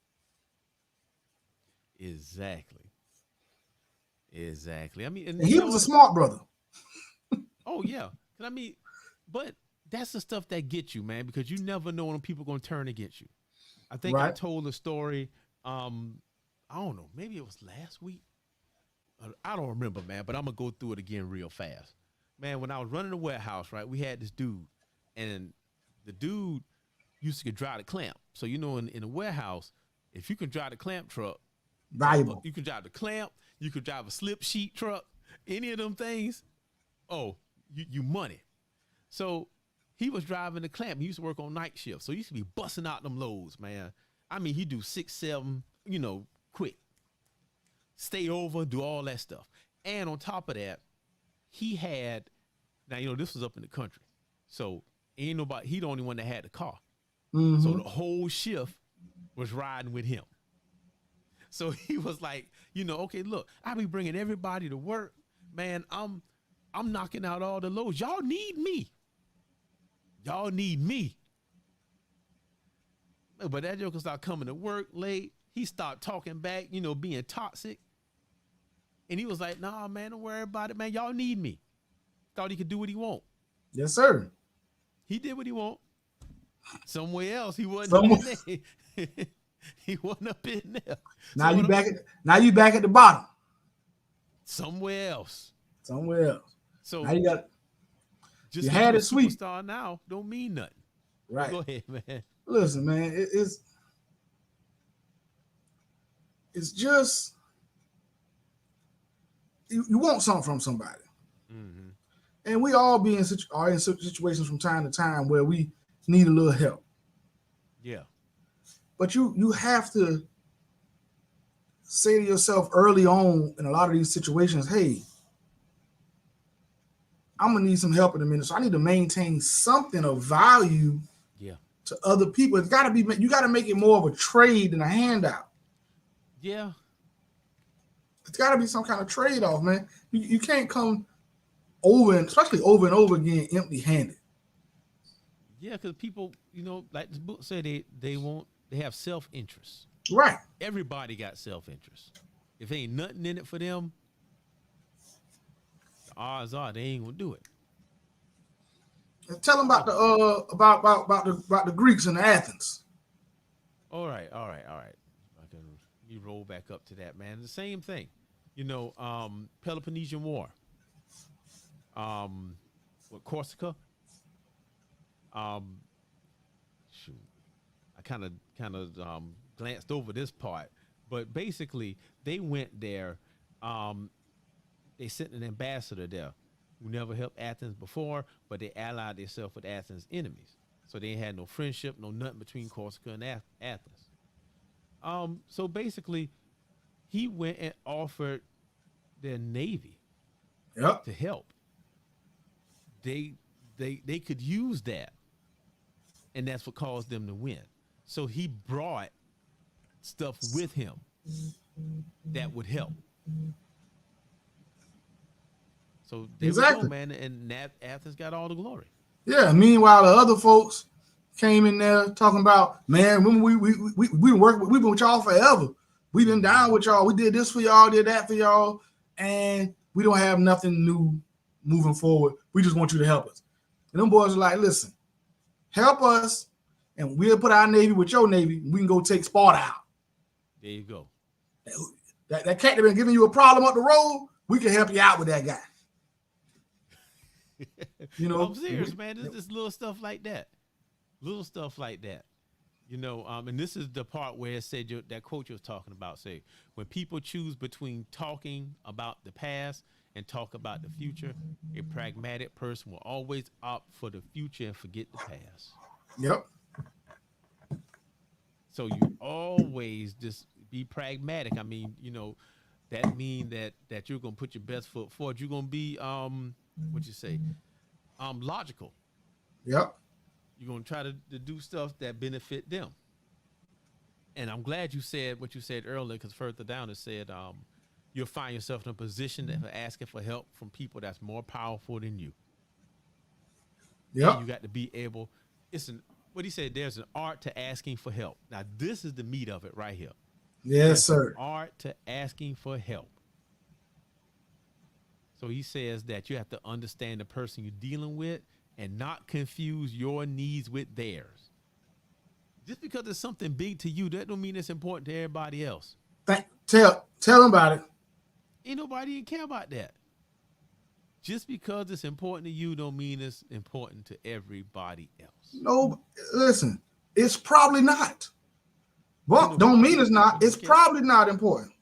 Exactly. I mean,
and he was a smart brother.
Oh, yeah. But that's the stuff that gets you, man, because you never know when people are going to turn against you. I think I told a story, I don't know, maybe it was last week. I don't remember, man, but I'm going to go through it again real fast. Man, when I was running the warehouse, right, we had this dude, and the dude used to drive the clamp. So, in a warehouse, if you can drive the clamp truck,
valuable.
You can drive the clamp, you could drive a slip sheet truck, any of them things, you money. So he was driving the clamp. He used to work on night shift. So he used to be busting out them loads, man. I mean, he do 6, 7, quick. Stay over, do all that stuff. And on top of that, he had, now, this was up in the country. So he the only one that had the car.
Mm-hmm.
So the whole shift was riding with him. So he was like, okay, look, I be bringing everybody to work. Man, I'm knocking out all the loads. Y'all need me. But that joker started coming to work late. He started talking back, being toxic. And he was like, nah, man, don't worry about it, man. Y'all need me. Thought he could do what he want.
Yes, sir.
He did what he want. Somewhere else, he wasn't up in there. He wasn't up in there.
Now you back at the bottom.
Somewhere else. So
now you got
just
you had it sweet.
Superstar now don't mean nothing.
Right.
Go ahead, man.
Listen, man, it's just you want something from somebody.
Mm-hmm.
And we all are in situations from time to time where we need a little help.
Yeah.
But you have to say to yourself early on in a lot of these situations, hey, I'm going to need some help in a minute. So I need to maintain something of value to other people. You got to make it more of a trade than a handout.
Yeah.
It's got to be some kind of trade-off, man. You can't come especially over and over again, empty-handed.
Yeah, because people, like this book said, they have self-interest.
Right.
Everybody got self-interest. if ain't nothing in it for them, the odds are they ain't gonna do it.
Tell them about the about the Greeks and the Athens.
All right. I can you roll back up to that, man. The same thing, Peloponnesian War, with Corsica. Shoot, I kind of glanced over this part, but basically they went there. They sent an ambassador there who never helped Athens before, but they allied themselves with Athens' enemies. So they had no friendship, no nothing between Corsica and Athens. So basically, he went and offered their navy to help. They could use that, and that's what caused them to win. So he brought stuff with him that would help. So there we go, man, and Athens got all the glory.
Yeah. Meanwhile, the other folks came in there talking about, man, when we've been with y'all forever. We've been down with y'all. We did this for y'all, did that for y'all, and we don't have nothing new moving forward. We just want you to help us. And them boys are like, listen, help us, and we'll put our navy with your navy. And we can go take Sparta out.
There you go.
That cat that been giving you a problem up the road, we can help you out with that guy.
I'm serious, man. This little stuff like that. Little stuff like that. And this is the part where it said that quote you was talking about. Say, when people choose between talking about the past and talk about the future, a pragmatic person will always opt for the future and forget the past.
Yep.
So you always just be pragmatic. I mean, that mean that you're gonna put your best foot forward. You're gonna be logical.
Yep.
You're gonna try to do stuff that benefit them. And I'm glad you said what you said earlier, because further down it said you'll find yourself in a position that for asking for help from people that's more powerful than you.
Yeah.
You got to be able. What he said. There's an art to asking for help. Now this is the meat of it right here.
Yes, sir.
Art to asking for help. So he says that you have to understand the person you're dealing with and not confuse your needs with theirs. Just because it's something big to you, that don't mean it's important to everybody else.
Tell them about it.
Ain't nobody care about that. Just because it's important to you don't mean it's important to everybody else.
No, listen, it's probably not. Well, don't mean it's not. It's probably not important.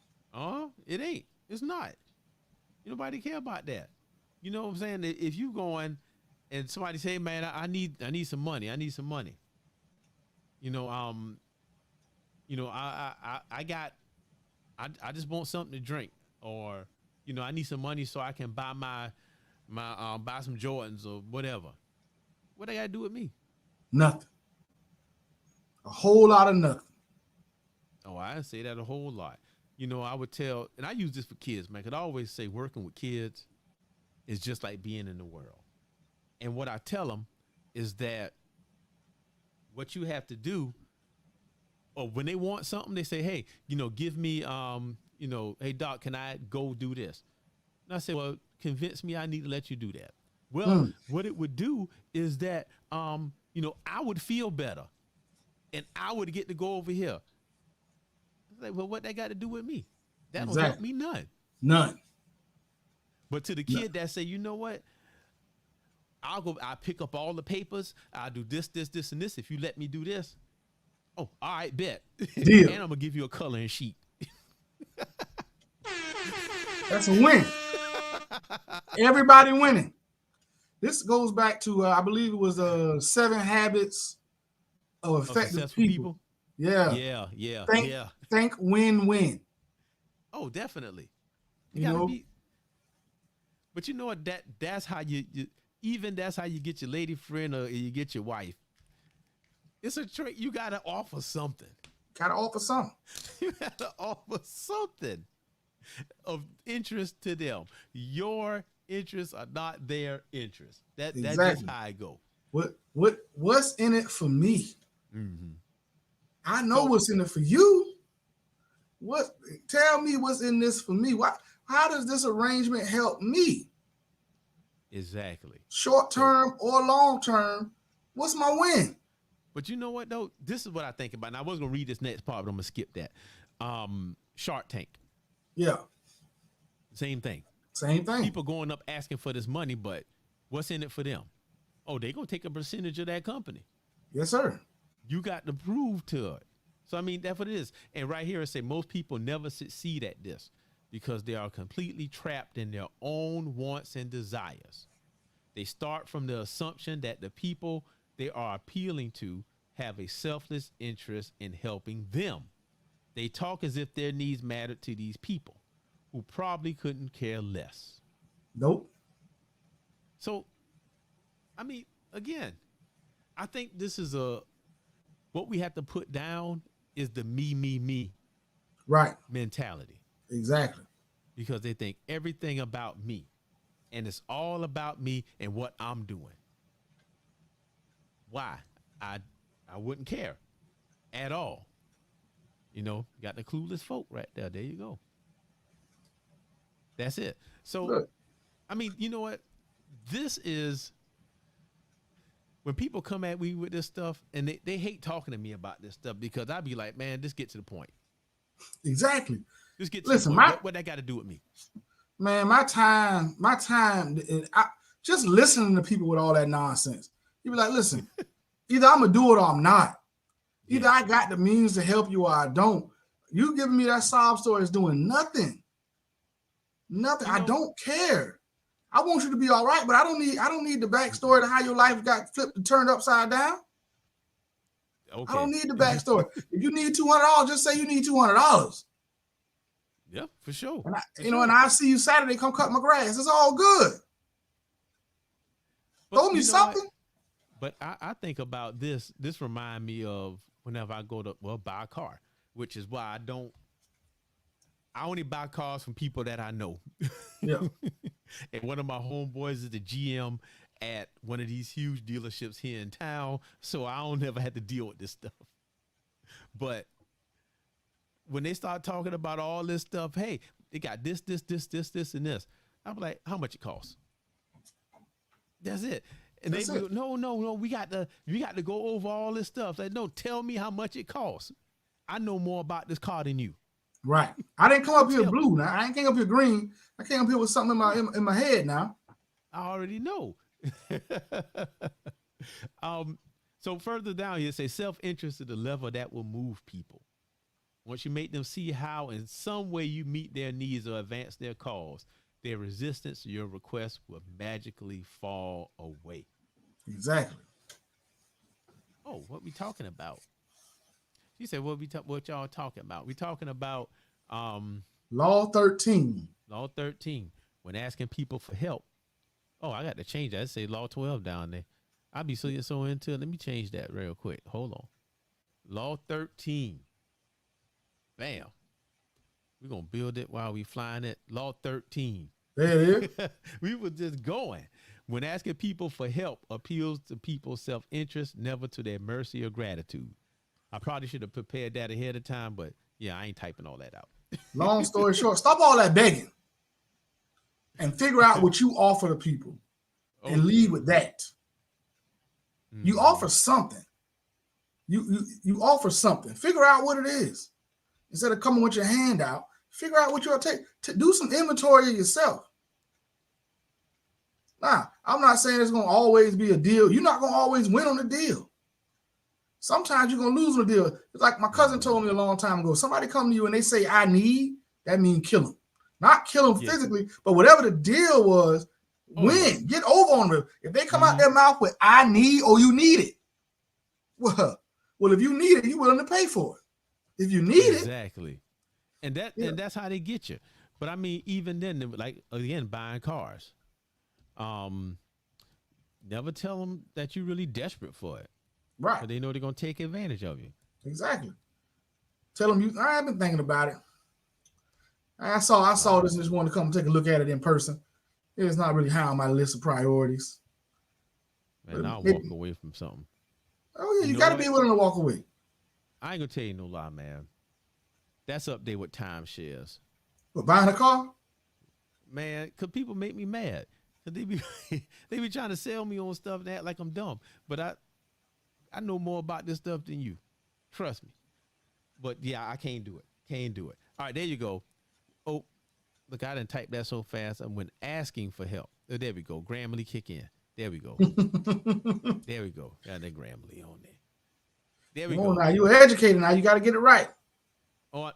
It ain't. It's not. Nobody care about that. You know what I'm saying? If you going and somebody say, man, I need some money. I need some money. I just want something to drink, or, I need some money so I can buy buy some Jordans or whatever. What they got to do with me?
Nothing. A whole lot of nothing.
Oh, I say that a whole lot. I would tell, and I use this for kids, man, because I always say working with kids is just like being in the world. And what I tell them is that what you have to do, or when they want something, they say, hey, give me, hey, doc, can I go do this? And I say, well, convince me I need to let you do that. Well, what it would do is that, I would feel better and I would get to go over here. Like, well, what that got to do with me? That don't help me none. But to the kid that say, you know what? I'll pick up all the papers. I'll do this, and this. If you let me do this. Oh, all right, bet.
Deal.
And I'm going to give you a coloring sheet.
That's a win. Everybody winning. This goes back to, I believe it was 7 Habits of Effective People. Yeah. Think win-win.
Oh, definitely. But you know what? That's how that's how you get your lady friend or you get your wife. It's a trait. You got to offer something.
You got
to offer something of interest to them. Your interests are not their interests. That's just how I go.
What's in it for me?
Mm-hmm.
I know what's in it for you. Tell me what's in this for me. How does this arrangement help me?
Exactly.
Short term or long term, what's my win?
But you know what though? This is what I think about. And I was gonna read this next part, but I'm gonna skip that. Shark Tank.
Yeah.
Same thing.
Same thing.
People going up asking for this money, but what's in it for them? Oh, they gonna take a percentage of that company.
Yes, sir.
You got to prove to it. So I mean, that's what it is. And right here, it say most people never succeed at this because they are completely trapped in their own wants and desires. They start from the assumption that the people they are appealing to have a selfless interest in helping them. They talk as if their needs mattered to these people who probably couldn't care less.
Nope.
So, I mean, again, I think this is what we have to put down is the me
right
mentality.
Exactly.
Because they think everything about me and it's all about me and what I'm doing. Why? I wouldn't care at all. You know, got the clueless folk right there. There you go. That's it. So,
Good.
I mean, you know what? This is when people come at me with this stuff and they hate talking to me about this stuff because I'd be like, man, just get to the point.
Exactly.
Just get to the point. What that got to do with me?
Man, my time, just listening to people with all that nonsense. You be like, listen, either I'm going to do it or I'm not. Either I got the means to help you or I don't. You giving me that sob story is doing nothing. Nothing. I don't care. I want you to be all right, but I don't need the backstory to how your life got flipped and turned upside down. Okay. I don't need the backstory. If you need $200, just say you need $200.
Yeah, for sure.
And and I see you Saturday, come cut my grass. It's all good. Throw me something.
But I think about this. This reminds me of whenever I go to buy a car, which is why I only buy cars from people that I know.
Yeah.
And one of my homeboys is the GM at one of these huge dealerships here in town. So I don't ever have to deal with this stuff. But when they start talking about all this stuff, hey, they got this, and this. I'm like, how much it costs? That's it. And they go, no, we got to go over all this stuff. Like, no, tell me how much it costs. I know more about this car than you.
Right. I didn't come up here blue now. I ain't came up here green. I came up here with something in my head now.
I already know. So further down here, say self-interest is the level that will move people. Once you make them see how in some way you meet their needs or advance their cause, their resistance to your request will magically fall away.
Exactly.
Oh, what we talking about? She said, what y'all talking about? We talking about
Law 13.
Law 13. When asking people for help. Oh, I got to change that. I say Law 12 down there. I'll be so into it. Let me change that real quick. Hold on. Law 13. Bam. We're going to build it while we flying it. Law 13.
There it is.
We were just going. When asking people for help appeals to people's self-interest, never to their mercy or gratitude. I probably should have prepared that ahead of time, but yeah, I ain't typing all that out.
Long story short, stop all that begging and figure out what you offer to people and lead with that. Mm-hmm. You offer something. You offer something. Figure out what it is. Instead of coming with your hand out, figure out what you'll take. To do some inventory of yourself. Now, I'm not saying it's going to always be a deal. You're not going to always win on the deal. Sometimes you're going to lose on the deal. It's like my cousin told me a long time ago. Somebody come to you and they say, I need, that means kill them. Not kill them physically, but whatever the deal was, win. Get over on them. If they come out their mouth with, I need, or you need it. Well, if you need it, you're willing to pay for it. If you need it.
Exactly. And that's how they get you. But I mean, even then, like, again, buying cars. Never tell them that you're really desperate for it.
Right.
But they know they're going to take advantage of you.
Exactly. Tell them I've been thinking about it. I saw this and just wanted to come take a look at it in person. It's not really high on my list of priorities.
Man, I'll walk away from something.
Oh, yeah, you got to be willing to walk away.
I ain't going to tell you no lie, man. That's up there with timeshares.
But buying a car?
Man, because people make me mad. Cause they be they be trying to sell me on stuff and act like I'm dumb. But I know more about this stuff than you. Trust me. But yeah, I can't do it. Can't do it. All right, there you go. Oh, look, I didn't type that so fast. I went asking for help. Oh, there we go. Grammarly kick in. There we go. There we go. Got that Grammarly on there. There we go.
Now you're educated. Now you got to get it right.
On.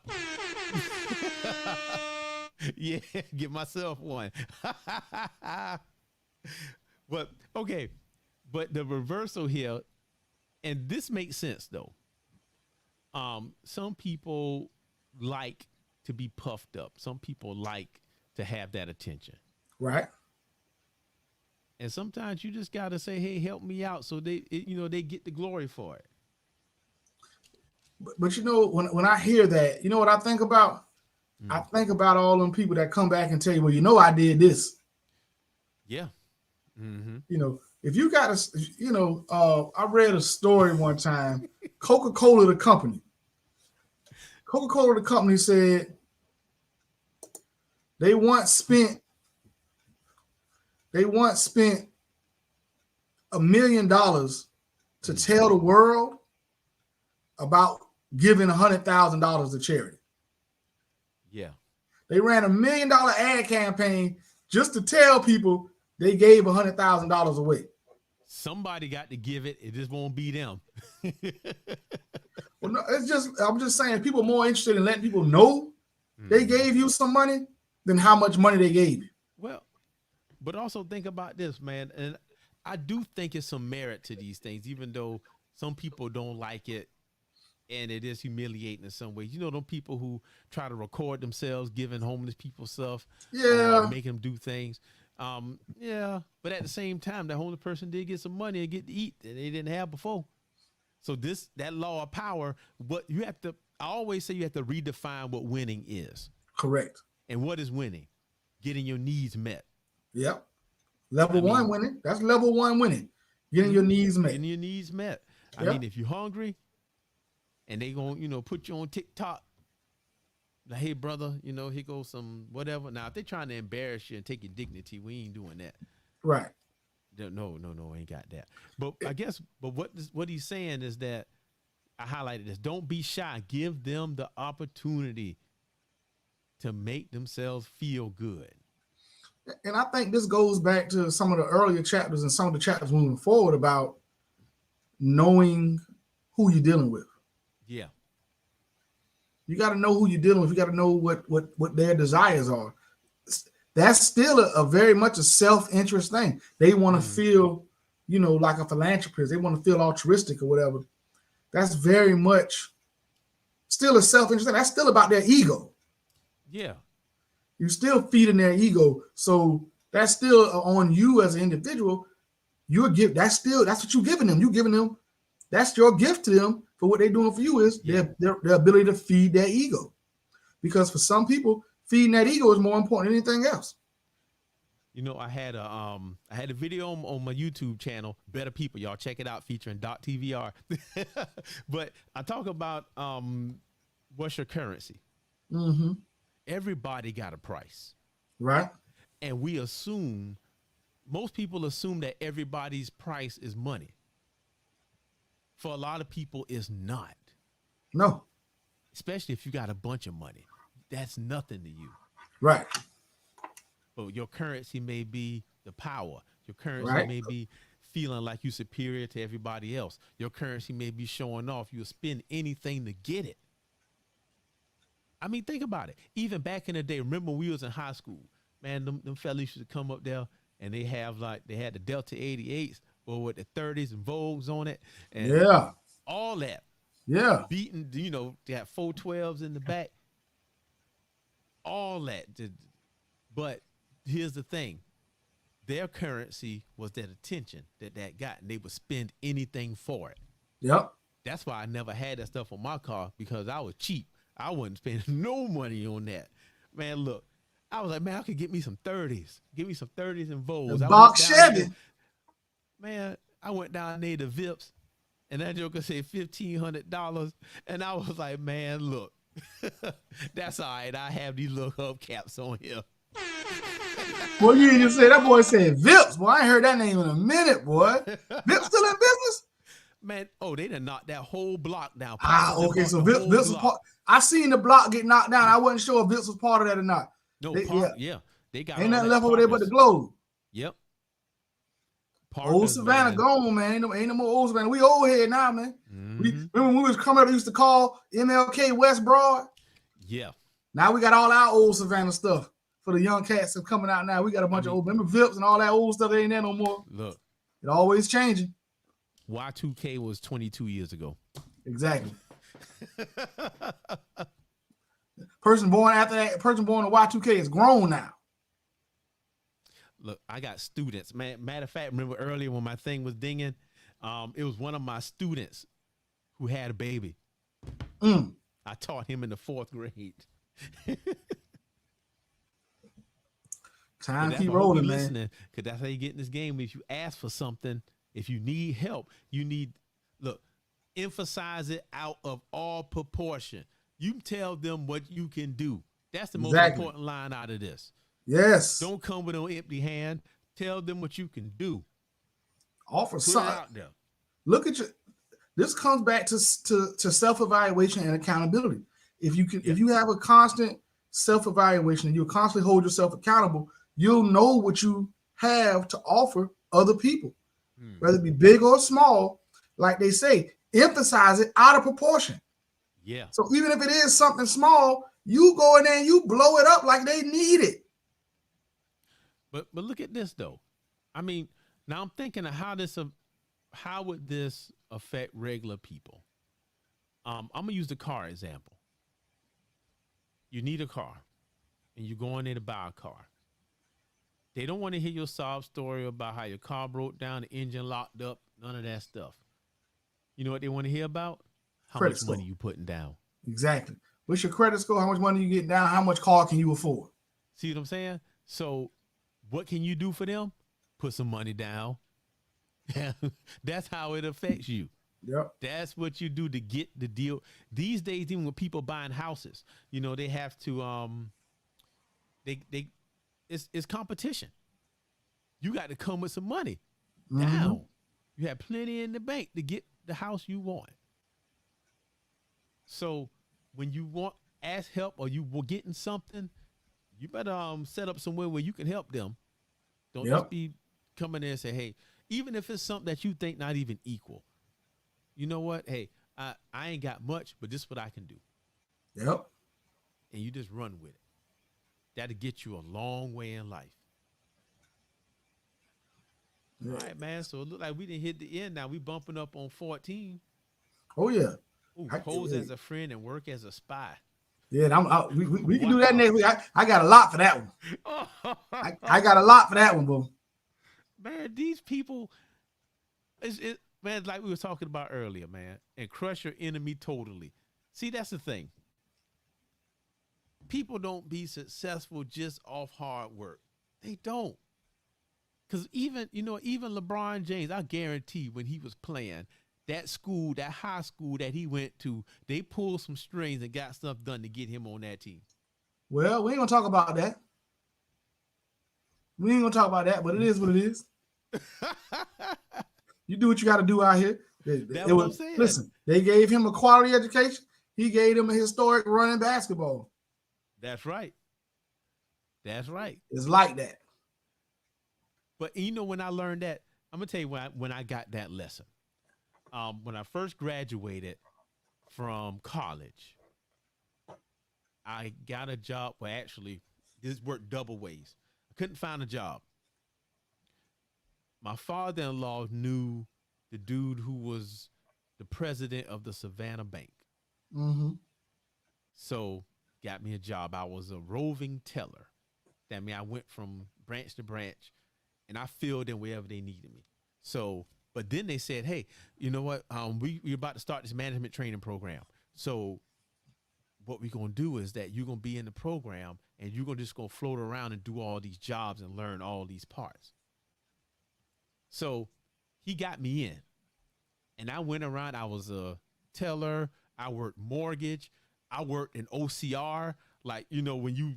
Yeah, give myself one. But okay, but the reversal here, and this makes sense though. Some people like to be puffed up. Some people like to have that attention.
Right.
And sometimes you just got to say, "Hey, help me out," so they get the glory for it.
But you know, when I hear that, you know what I think about? I think about all them people that come back and tell you, well, you know, I did this.
Yeah. Mm-hmm.
You know, if you got I read a story one time, Coca-Cola, the company said they once spent $1 million to tell the world about giving $100,000 to charity.
Yeah.
They ran $1 million ad campaign just to tell people they gave $100,000 away.
Somebody got to give it. It just won't be them.
Well, no, I'm just saying people are more interested in letting people know they gave you some money than how much money they gave you.
Well, but also think about this, man. And I do think it's some merit to these things, even though some people don't like it. And it is humiliating in some ways. You know, them people who try to record themselves giving homeless people stuff, making them do things. Yeah, but at the same time, that homeless person did get some money and get to eat that they didn't have before. So that law of power, I always say you have to redefine what winning is.
Correct.
And what is winning? Getting your needs met.
Yep. Level one winning. That's level one winning. Getting your needs met.
Getting your needs met. I mean, if you're hungry, and they gonna, put you on TikTok. Like, hey, brother, here goes some whatever. Now, if they're trying to embarrass you and take your dignity, we ain't doing that.
Right.
No, ain't got that. But I guess, what he's saying is that I highlighted this. Don't be shy. Give them the opportunity to make themselves feel good.
And I think this goes back to some of the earlier chapters and some of the chapters moving forward about knowing who you're dealing with.
Yeah.
You got to know who you're dealing with. You got to know what their desires are. That's still a very much a self-interest thing. They want to feel, like a philanthropist. They want to feel altruistic or whatever. That's very much still a self-interest thing. That's still about their ego.
Yeah.
You're still feeding their ego. So that's still on you as an individual. That's what you're giving them. You're giving them, that's your gift to them. For what they're doing for you is their ability to feed their ego. Because for some people, feeding that ego is more important than anything else.
I had a video on my YouTube channel, Better People. Y'all check it out, featuring .tvr. But I talk about what's your currency.
Mm-hmm.
Everybody got a price.
Right.
And most people assume that everybody's price is money. For a lot of people, it's not.
No.
Especially if you got a bunch of money. That's nothing to you.
Right.
But your currency may be the power. Your currency may be feeling like you're superior to everybody else. Your currency may be showing off. You'll spend anything to get it. I mean, think about it. Even back in the day, remember when we was in high school, man, them fellas used to come up there and they had the Delta 88s. Or with the 30s and Vogues on it. And all that.
Yeah.
Beating, they had 412s in the back. All that. But here's the thing. Their currency was that attention that got, and they would spend anything for it.
Yep.
That's why I never had that stuff on my car, because I was cheap. I wasn't spending no money on that. Man, look. I was like, man, I could get me some 30s. Give me some 30s and Vogues.
Box Chevy.
Man, I went down there to Vips, and that joker said $1,500, and I was like, man, look, That's all right. I have these little hubcaps on here.
Boy, you just said that boy said Vips. Boy, I ain't heard that name in a minute, boy. Vips still in business?
Man, oh, they done knocked that whole block down.
Okay, so Vips was part. I seen the block get knocked down. I wasn't sure if Vips was part of that or not.
No,
Yeah.
They got
ain't nothing left over there but the globe.
Yep.
Old Savannah gone, man. Ain't no more old Savannah. We old here now, man. Remember when we was coming up, we used to call MLK West Broad?
Yeah.
Now we got all our old Savannah stuff for the young cats that coming out now. We got a bunch of old, remember Vips and all that old stuff? They ain't there no more.
Look.
It always changing.
Y2K was 22 years ago.
Exactly. Person born after that, person born in Y2K is grown now.
Look, I got students. Matter of fact, remember earlier when my thing was dinging, it was one of my students who had a baby. I taught him in the 4th grade.
Time keep rolling, man.
Listening, because that's how you get in this game. If you ask for something, if you need help, emphasize it out of all proportion. You tell them what you can do. That's the most important line out of this.
Yes.
Don't come with an empty hand. Tell them what you can do.
Offer something out there. Look at you. This comes back to self-evaluation and accountability. If you have a constant self-evaluation and you constantly hold yourself accountable, you'll know what you have to offer other people, whether it be big or small. Like they say, emphasize it out of proportion.
Yeah.
So even if it is something small, you go in there and you blow it up like they need it.
But look at this though. I mean, now I'm thinking of how would this affect regular people? I'm gonna use the car example. You need a car, and you go in there to buy a car. They don't want to hear your sob story about how your car broke down, the engine locked up, none of that stuff. You know what they want to hear about? How much money you putting down.
Exactly. What's your credit score? How much money you getting down? How much car can you afford?
See what I'm saying? So what can you do for them? Put some money down. That's how it affects you.
Yep.
That's what you do to get the deal. These days, even with people buying houses, they have to it's competition. You got to come with some money down. You have plenty in the bank to get the house you want. So when you ask help or you were getting something, you better set up somewhere where you can help them. Don't just be coming in and say, hey, even if it's something that you think not even equal, you know what? Hey, I ain't got much, but this is what I can do.
Yep.
And you just run with it. That'll get you a long way in life. Yeah. All right, man. So it look like we didn't hit the end now. We bumping up on 14.
Oh, yeah.
Ooh, pose as a friend and work as a spy.
Yeah, we can do that next week. I got a lot for that one. I got a lot for that one, boo.
Man, these people, man, like we were talking about earlier, man, and crush your enemy totally. See, that's the thing. People don't be successful just off hard work. They don't. Because even LeBron James, I guarantee when he was playing, that high school that he went to, they pulled some strings and got stuff done to get him on that team.
Well, we ain't going to talk about that. We ain't going to talk about that, but it is what it is. You do what you got to do out here.
That's what I'm saying.
Listen, they gave him a quality education. He gave him a historic run in basketball.
That's right. That's right.
It's like that.
But when I learned that, I'm going to tell you when I got that lesson. When I first graduated from college, I got a job. Well, actually, this worked double ways. I couldn't find a job. My father-in-law knew the dude who was the president of the Savannah Bank.
Mm-hmm.
So got me a job. I was a roving teller. That means I went from branch to branch, and I filled in wherever they needed me. So, but then they said, hey, you know what? We're about to start this management training program. So what we're going to do is that you're going to be in the program, and you're just going to float around and do all these jobs and learn all these parts. So he got me in, and I went around. I was a teller. I worked mortgage. I worked in OCR, like, you know, when you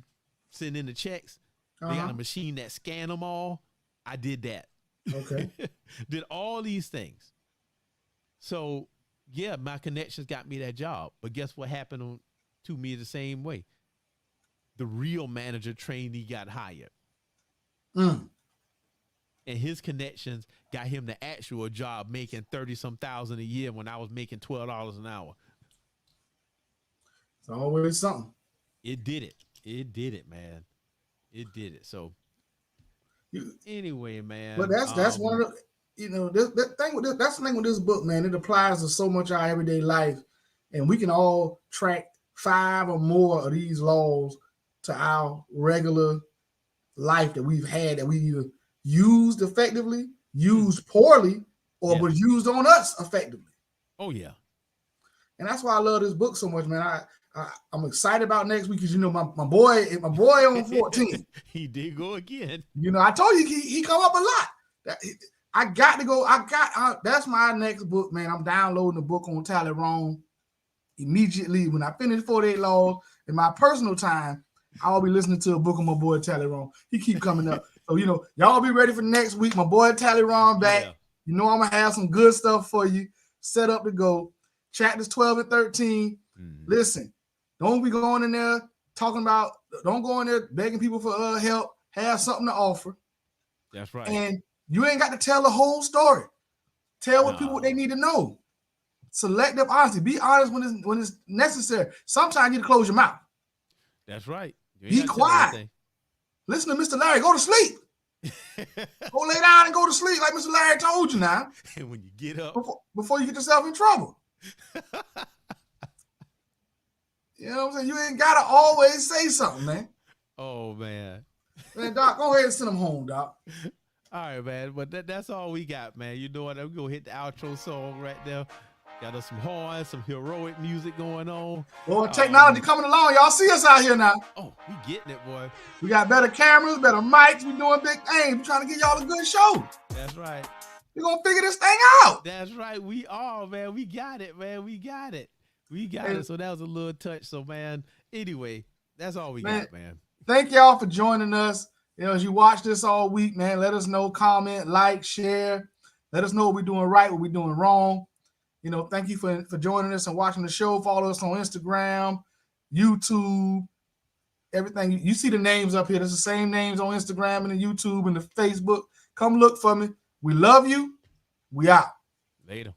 send in the checks, they got a machine that scan them all. I did that.
Okay.
Did all these things. So, yeah, my connections got me that job. But guess what happened to me the same way? The real manager trainee got hired.
Mm.
And his connections got him the actual job making 30-some thousand a year when I was making $12 an hour.
It's always something.
It did it. It did it, man. It did it. So anyway, man.
But that's one of the, you know, that's the thing with this book, man. It applies to so much of our everyday life, and we can all track 5 or more of these laws to our regular life that we've had, that we either used effectively, used poorly, or was used on us effectively.
Oh yeah.
And that's why I love this book so much, man. I'm excited about next week because, you know, my boy on 14.
He did go again.
You know, I told you he come up a lot. I got to go. That's my next book, man. I'm downloading the book on Tally Wrong immediately. When I finish 48 Laws in my personal time, I'll be listening to a book of my boy Tally Wrong. He keep coming up. So, you know, y'all be ready for next week. My boy Tally Wrong back. Yeah. You know I'm going to have some good stuff for you. Set up to go. Chapters 12 and 13. Listen, don't be going in there don't go in there begging people for help. Have something to offer.
That's right.
And you ain't got to tell the whole story. Tell what people what they need to know. Selective honesty. Be honest when it's necessary. Sometimes you need to close your mouth.
That's right.
Be quiet. Listen to Mr. Larry. Go to sleep. Go lay down and go to sleep like Mr. Larry told you now.
And when you get up.
Before you get yourself in trouble. You know what I'm saying? You ain't got to always say something, man.
Oh, man.
Man, Doc, go ahead and send them home, Doc.
All right, man. But that's all we got, man. You know what? We're going to hit the outro song right there. Got us some horns, some heroic music going on.
Well, technology coming along. Y'all see us out here now.
Oh, we getting it, boy.
We got better cameras, better mics. We doing big things. We trying to get y'all a good show.
That's right.
We're going to figure this thing out.
That's right. We are, man. We got it, man. We got it. We got it. So that was a little touch. So, man, anyway, that's all we got, man.
Thank y'all for joining us. You know, as you watch this all week, man, let us know, comment, like, share. Let us know what we're doing right, what we're doing wrong. You know, thank you for joining us and watching the show. Follow us on Instagram, YouTube, everything. You see the names up here. There's the same names on Instagram and the YouTube and the Facebook. Come look for me. We love you. We out.
Later.